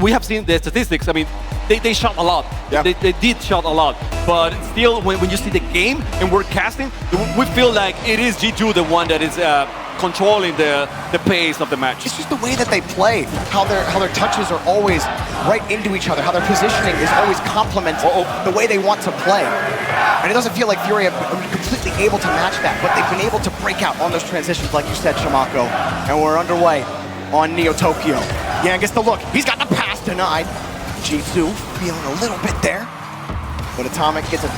We have seen the statistics. I mean, they shot a lot. Yeah. They did shot a lot. But still, when you see the game and we're casting, we feel like it is G2 the one that is controlling the pace of the match. It's just the way that they play, how their touches are always right into each other, how their positioning is always complementing the way they want to play. And it doesn't feel like Furia are completely able to match that, but they've been able to break out on those transitions, like you said, Shamako. And we're underway on Neo Tokyo. Yan gets the look. He's got the pass denied. G2 feeling a little bit there, but Atomic gets 2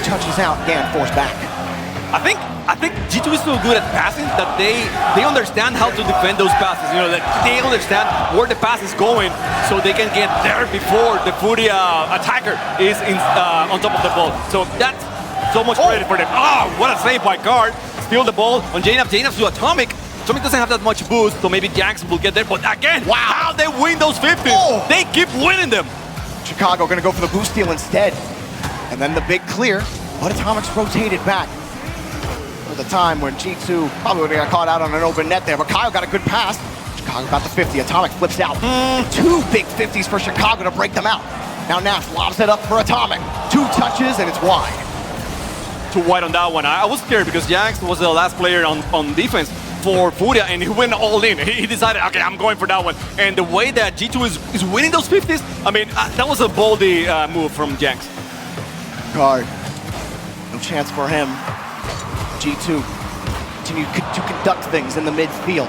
touches out. Yan forced back. I think G2 is so good at passing that they understand how to defend those passes. You know, that they understand where the pass is going, so they can get there before the Furia attacker is on top of the ball. So that's so much credit for them. Oh, what a save by Card. Steal the ball on J-Naps. J-Naps to Atomic. Atomic doesn't have that much boost, so maybe Jax will get there. But again, wow, how they win those 50s. Oh. They keep winning them. Chicago gonna go for the boost steal instead. And then the big clear, but Atomic's rotated back. The time when G2 probably would have got caught out on an open net there, but Kyle got a good pass. Chicago got the 50, Atomic flips out. 2 big 50s for Chicago to break them out. Now Nash lobs it up for Atomic. 2 touches and it's wide. Too wide on that one. I was scared because Jax was the last player on defense for Furia, and he went all in. He decided, okay, I'm going for that one. And the way that G2 is winning those 50s, I mean, that was a boldy move from Jax. Guard, no chance for him. G2 continue to conduct things in the midfield.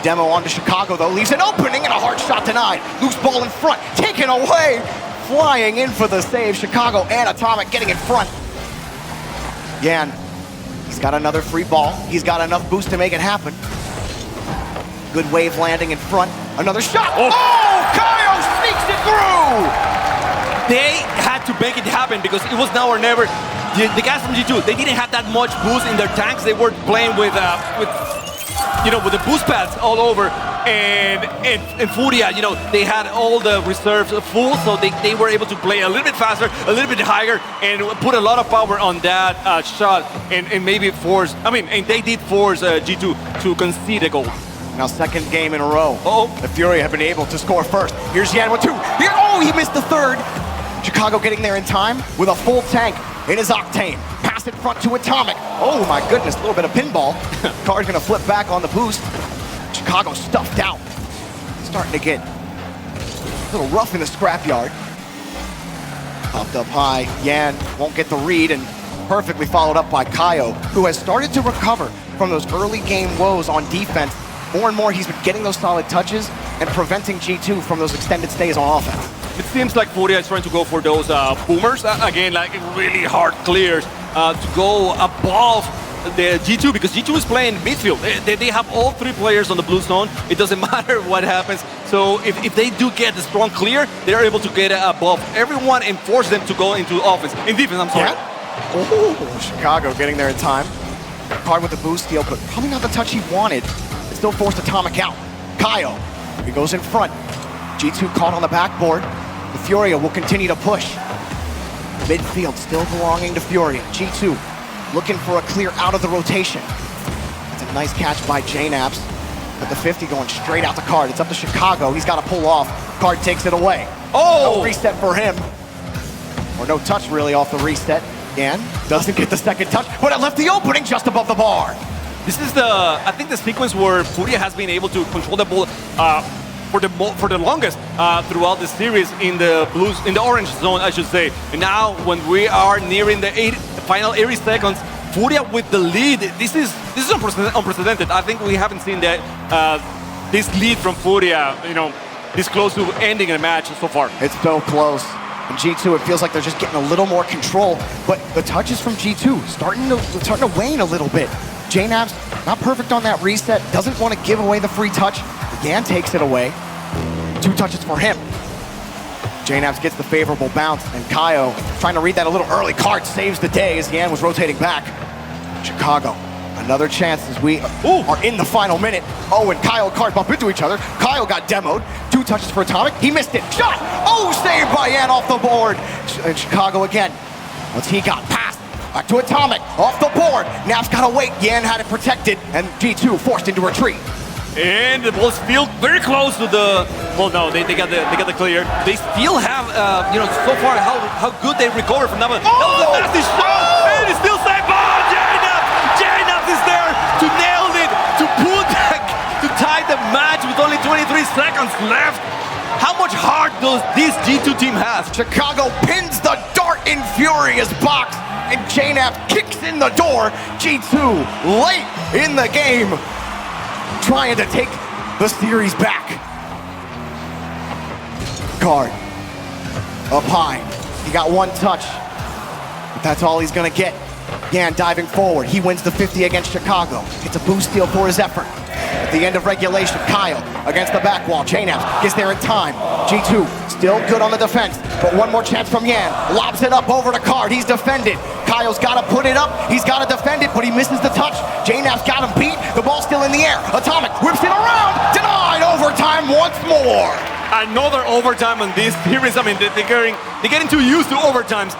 Demo onto Chicago though, leaves an opening and a hard shot denied. Loose ball in front, taken away. Flying in for the save, Chicago and Atomic getting in front. Yan, he's got another free ball. He's got enough boost to make it happen. Good wave landing in front. Another shot. Oh, Kaio sneaks it through. They had to make it happen because it was now or never. The guys from G2, they didn't have that much boost in their tanks. They were playing with the boost pads all over. And Furia, you know, they had all the reserves full, so they were able to play a little bit faster, a little bit higher, and put a lot of power on that shot, and maybe force. I mean, and they did force G2 to concede a goal. Now second game in a row. The Furia have been able to score first. Here's Yan with 2. Here, he missed the 3rd. Chicago getting there in time with a full tank in his Octane. Pass in front to Atomic. Oh my goodness, a little bit of pinball. Card's gonna flip back on the boost. Chicago stuffed out. Starting to get a little rough in the scrapyard. Popped up high. Yan won't get the read, and perfectly followed up by Kaio, who has started to recover from those early game woes on defense, more and more he's been getting those solid touches and preventing G2 from those extended stays on offense. It seems like Furia is trying to go for those boomers, again, like really hard clears to go above the G2, because G2 is playing midfield. They have all three players on the blue zone. It doesn't matter what happens. So if they do get the strong clear, they're able to get above everyone and force them to go into offense. In defense, I'm sorry. Yeah. Oh, Chicago getting there in time. Card with the boost steal, but probably not the touch he wanted. It still forced Atomic out. Kaio, he goes in front. G2 caught on the backboard. The Furia will continue to push. Midfield still belonging to Furia. G2 looking for a clear out of the rotation. That's a nice catch by JNaps. But the 50 going straight out to Card. It's up to Chicago. He's got to pull off. Card takes it away. Oh! No reset for him. Or no touch really off the reset. And doesn't get the second touch, but it left the opening just above the bar. This is I think the sequence where Furia has been able to control the ball for the longest throughout the series in the orange zone, I should say. And now, when we are nearing the final 80 seconds, Furia with the lead. This is unprecedented. I think we haven't seen that this lead from Furia, this close to ending a match so far. It's so close. And G2, it feels like they're just getting a little more control, but the touches from G2 starting to wane a little bit. JNaps not perfect on that reset, doesn't want to give away the free touch. Yan takes it away. 2 touches for him. JNaps gets the favorable bounce, and Kaio trying to read that a little early. Card saves the day as Yan was rotating back. Chicago, another chance as we are in the final minute. Oh, and Kaio and Card bump into each other. Kaio got demoed. 2 touches for Atomic. He missed it. Shot! Oh, saved by Yan off the board. And Chicago again. What's he got? Pass. Back to Atomic. Off the board. Nap's got to wait. Yan had it protected, and G2 forced into retreat. And the ball's still very close to the. Well, no, they got the clear. They still have, so far how good they recovered from that one. That was a nasty shot, and it's still safe. Oh, JNaps is there to nail it, to tie the match with only 23 seconds left. How much heart does this G2 team have? Chicago pins the dart in Furia's box, and JNaps kicks in the door. G2 late in the game, trying to take the series back. Card up high. He got 1 touch, but that's all he's gonna get. Yan diving forward. He wins the 50 against Chicago. Gets a boost steal for his effort. At the end of regulation, Kaio against the back wall. JNaps gets there in time. G2 still good on the defense, but 1 more chance from Yan. Lobs it up over to Card. He's defended. Kaio's got to put it up. He's got to defend it, but he misses the touch. JNaps got him beat. The ball's still in the air. Atomic whips it around. Denied. Overtime once more. Another overtime on this series. I mean, they're getting too used to overtimes.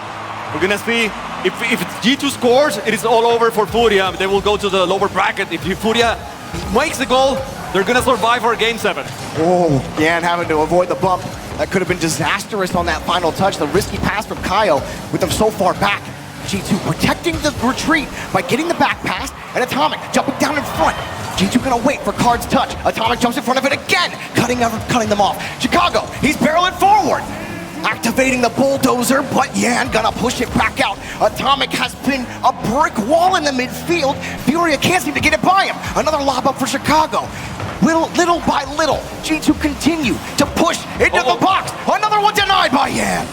We're gonna see if G2 scores, it is all over for Furia. They will go to the lower bracket. If Furia makes the goal, they're gonna survive for game 7. Oh, Yan having to avoid the bump. That could have been disastrous on that final touch. The risky pass from Kaio with them so far back. G2 protecting the retreat by getting the back pass, and Atomic jumping down in front. G2 gonna wait for Card's touch. Atomic jumps in front of it again, cutting them off. Chicago, he's barreling forward. Activating the bulldozer, but Yan gonna push it back out. Atomic has been a brick wall in the midfield. Furia can't seem to get it by him. Another lob up for Chicago. Little by little, G2 continue to push into the box. Another one denied by Yan.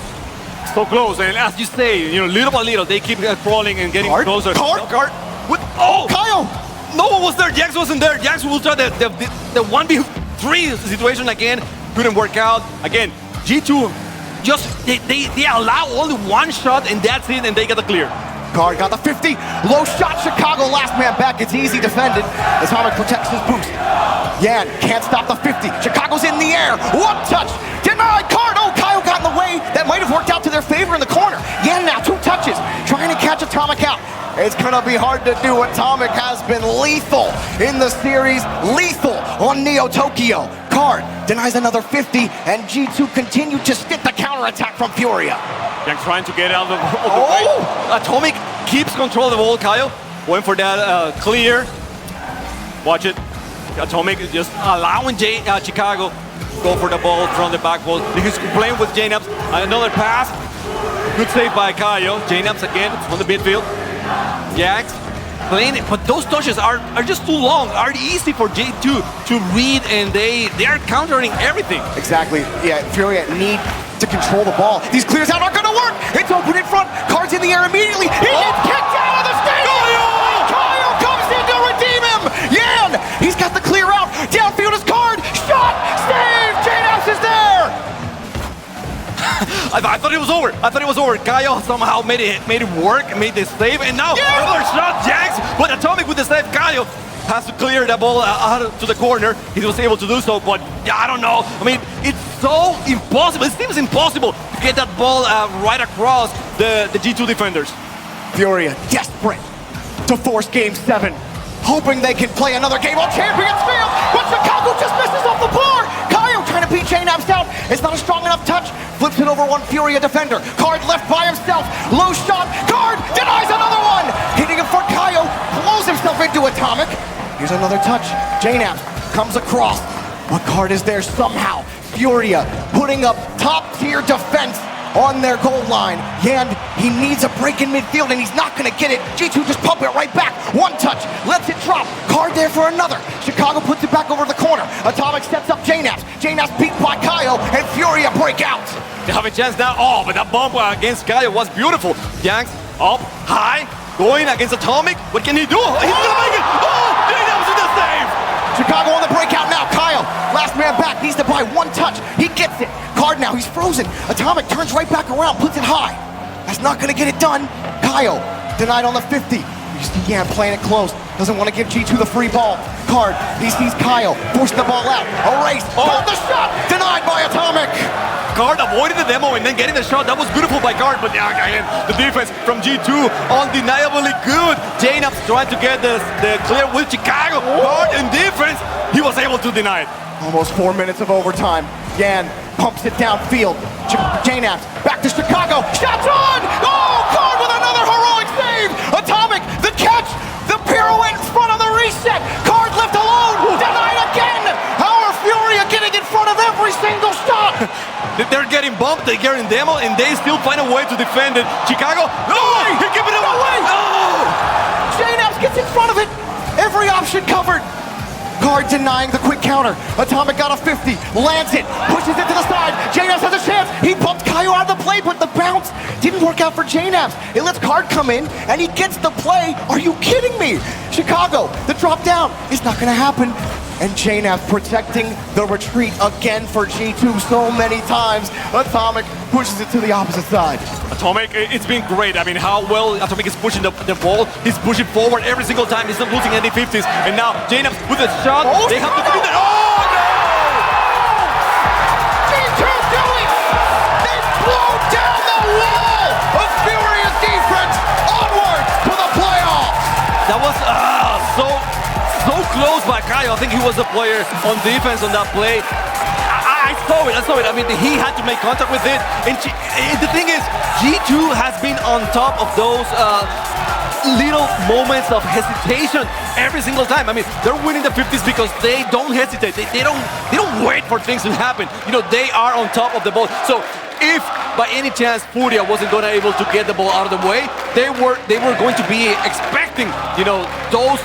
So close, and as you say, little by little, they keep crawling and getting closer. Card. Kaio! No one was there. Jax wasn't there. Jax will try the 1v3 situation again. Couldn't work out. Again, G2 just they allow only 1 shot, and that's it, and they get the clear. Card got the 50. Low shot. Chicago last man back. It's easy defended. Atomic protects his boost. Yan can't stop the 50. Chicago's in the air. 1 touch. Denied. Card. Oh, Kaio got in the way. That might have worked out to their favor in the corner. Yan now 2 touches. Trying to catch Atomic out. It's gonna be hard to do. Atomic has been lethal in the series. Lethal on Neo Tokyo. Card denies another 50, and G2 continue to stint the counterattack from Furia. They're trying to get out of the way. Atomic keeps control of the ball. Kaio went for that clear. Watch it. Atomic just allowing Chicago go for the ball from the back wall. He's playing with JNaps. Another pass. Good save by Kaio. JNaps again on the midfield. Jax playing it, but those touches are just too long, are easy for J2 to read, and they are countering everything. Exactly. Yeah, Furia need to control the ball. These clears out aren't going to work. It's open in front. Card's in the air immediately. He gets kicked out of the stadium. Kyle comes in to redeem him. Yan, he's got the clear out. Downfield is Card. Shot. Save. J-Naps is there. I thought it was over. I thought it was over. Kaio somehow made it work, made the save, and now another shot, Jax, but Atomic with the save. Kaio has to clear that ball out to the corner. He was able to do so, but I don't know. I mean, it's so impossible. It seems impossible to get that ball right across the G2 defenders. Furia desperate to force Game 7, hoping they can play another game on Champions Field, but Chicago just misses off the bar. Kaio trying to beat J-Naps out. It's not a strong enough touch. Flips it over one Furia defender. Card left by himself. Low shot. Card denies another one. Hitting him for Kaio. Blows himself into Atomic. Here's another touch. J-Naps comes across. But Card is there somehow. Furia putting up top-tier defense on their goal line. Yan, he needs a break in midfield, and he's not going to get it. G2 just pump it right back. One touch, lets it drop. Card there for another. Chicago puts it back over the corner. Atomic sets up J-Naps. J-Naps beat by Kaio, and Furia break out. They have a chance now. Oh, but that bump against Kaio was beautiful. Yanks up high, going against Atomic. What can he do? He's gonna make it. Oh, J-Naps with the save. Chicago on the breakout now. Kaio, last man back, needs to buy one touch. He gets it. Card now, he's frozen. Atomic turns right back around, puts it high. That's not gonna get it done. Kaio, denied on the 50. You see Yan playing it close. Doesn't want to give G2 the free ball. Card, he sees Kaio, forcing the ball out. A race, Card the shot, denied by Atomic. Card avoided the demo and then getting the shot. That was beautiful by Card, but again, the defense from G2 undeniably good. J-Naps trying to get the clear with Chicago. Card in defense, he was able to deny it. Almost 4 minutes of overtime. Yan pumps it downfield. J-Naps back to Chicago. Shots on! Oh, Card with another heroic save! Atomic, the catch! The pirouette in front of the reset! Card left alone! Denied again! Our Furia getting in front of every single shot! They're getting bumped, they're getting demo, and they still find a way to defend it. Chicago, no way! He gave it away! No! J-Naps gets in front of it! Every option covered! Card denying the quick counter. Atomic got a 50, lands it, pushes it to the side. J-Naps has a chance. He bumped Kaio out of the play, but the bounce didn't work out for J-Naps. It lets Card come in, and he gets the play. Are you kidding me? Chicago, the drop down is not going to happen. And J-Naps protecting the retreat again for G2 so many times. Atomic pushes it to the opposite side. Atomic, it's been great. I mean, how well Atomic is pushing the ball. He's pushing forward every single time. He's not losing any 50s. And now J-Naps with a shot. Oh, they have to do that. Oh, no! G2 do it! They blow down the wall of Furia's defense onward to the playoffs! That was so close by Kaio. I think he was the player on defense on that play. I saw it. I mean, he had to make contact with it. And the thing is, G2 has been on top of those little moments of hesitation every single time. I mean, they're winning the 50s because they don't hesitate. They don't wait for things to happen. You know, they are on top of the ball. So if by any chance Furia wasn't going to able to get the ball out of the way, they were going to be expecting, you know, those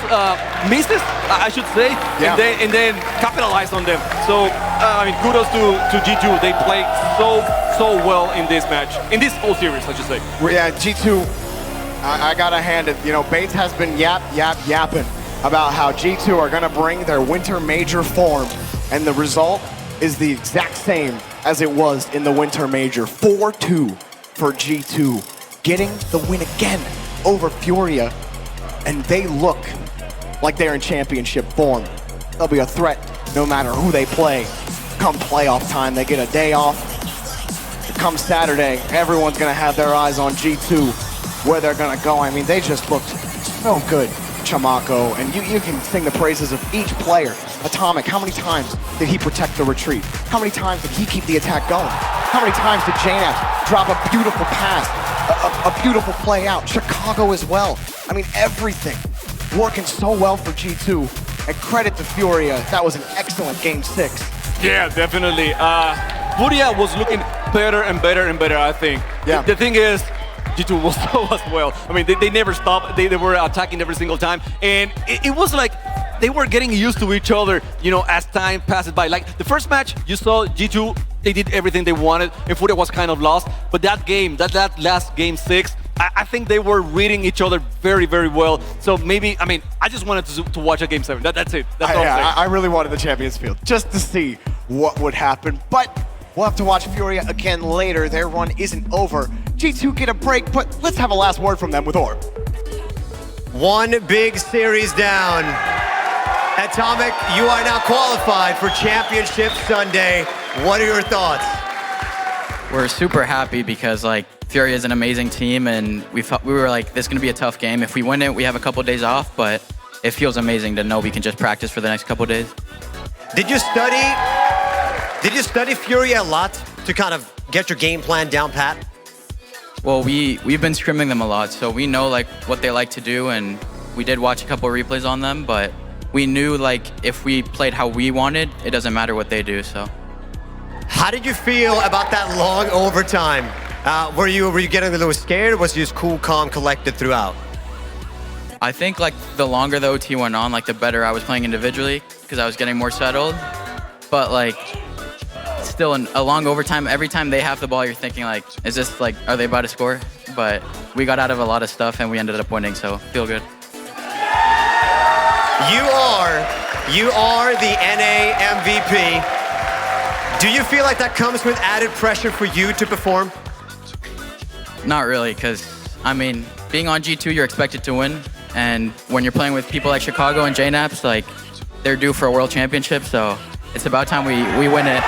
misses, I should say, yeah. and then capitalize on them. So I mean, kudos to G2. They played so well in this match, in this whole series, I should say. Yeah, G2, I gotta hand it. You know, Bates has been yapping about how G2 are gonna bring their winter major form, and the result is the exact same as it was in the winter major. 4-2 for G2, getting the win again over Furia, and they look like they're in championship form. They'll be a threat no matter who they play. Come playoff time, they get a day off. Come Saturday, everyone's gonna have their eyes on G2, where they're gonna go. I mean, they just looked so good, Chamako, and you can sing the praises of each player. Atomic, how many times did he protect the retreat? How many times did he keep the attack going? How many times did J-Naps drop a beautiful pass, a beautiful play out? Chicago as well. I mean, everything working so well for G2, and credit to Furia. That was an excellent Game 6. Yeah, definitely. Furia was looking better and better and better, I think. Yeah. The thing is, G2 was so as well. I mean, they never stopped. They were attacking every single time. And it was like they were getting used to each other, you know, as time passes by. Like the first match, you saw G2, they did everything they wanted, and Furia was kind of lost. But that game, that last game 6, I think they were reading each other very, very well. So maybe, I mean, I just wanted to watch a game 7. That's it. That's all I'm saying. I really wanted the Champions Field just to see what would happen. But we'll have to watch Furia again later. Their run isn't over. G2 get a break, but let's have a last word from them with Orb. One big series down. Atomic, you are now qualified for Championship Sunday. What are your thoughts? We're super happy because like Furia is an amazing team, and we were like, this is gonna be a tough game. If we win it, we have a couple days off, but it feels amazing to know we can just practice for the next couple days. Did you study Furia a lot to kind of get your game plan down pat? Well, we've been scrimming them a lot, so we know like what they like to do, and we did watch a couple replays on them, but we knew like if we played how we wanted, it doesn't matter what they do, so. How did you feel about that long overtime? Were you getting a little scared, or was you just cool, calm, collected throughout? I think like the longer the OT went on, like the better I was playing individually because I was getting more settled. But like still in a long overtime, every time they have the ball, you're thinking like, is this like, are they about to score? But we got out of a lot of stuff and we ended up winning, so feel good. You are the NA MVP. Do you feel like that comes with added pressure for you to perform? Not really, because I mean, being on G2, you're expected to win. And when you're playing with people like Chicago and JNAPs, like they're due for a world championship. So it's about time we win it.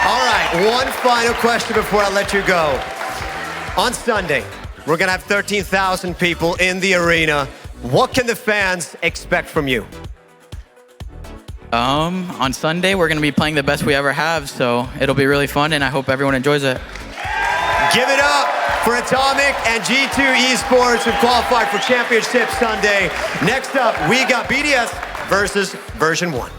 All right, one final question before I let you go. On Sunday, we're gonna have 13,000 people in the arena. What can the fans expect from you? On Sunday, we're gonna be playing the best we ever have. So it'll be really fun and I hope everyone enjoys it. Give it up for Atomic and G2 Esports who qualified for Championship Sunday. Next up, we got BDS versus version 1.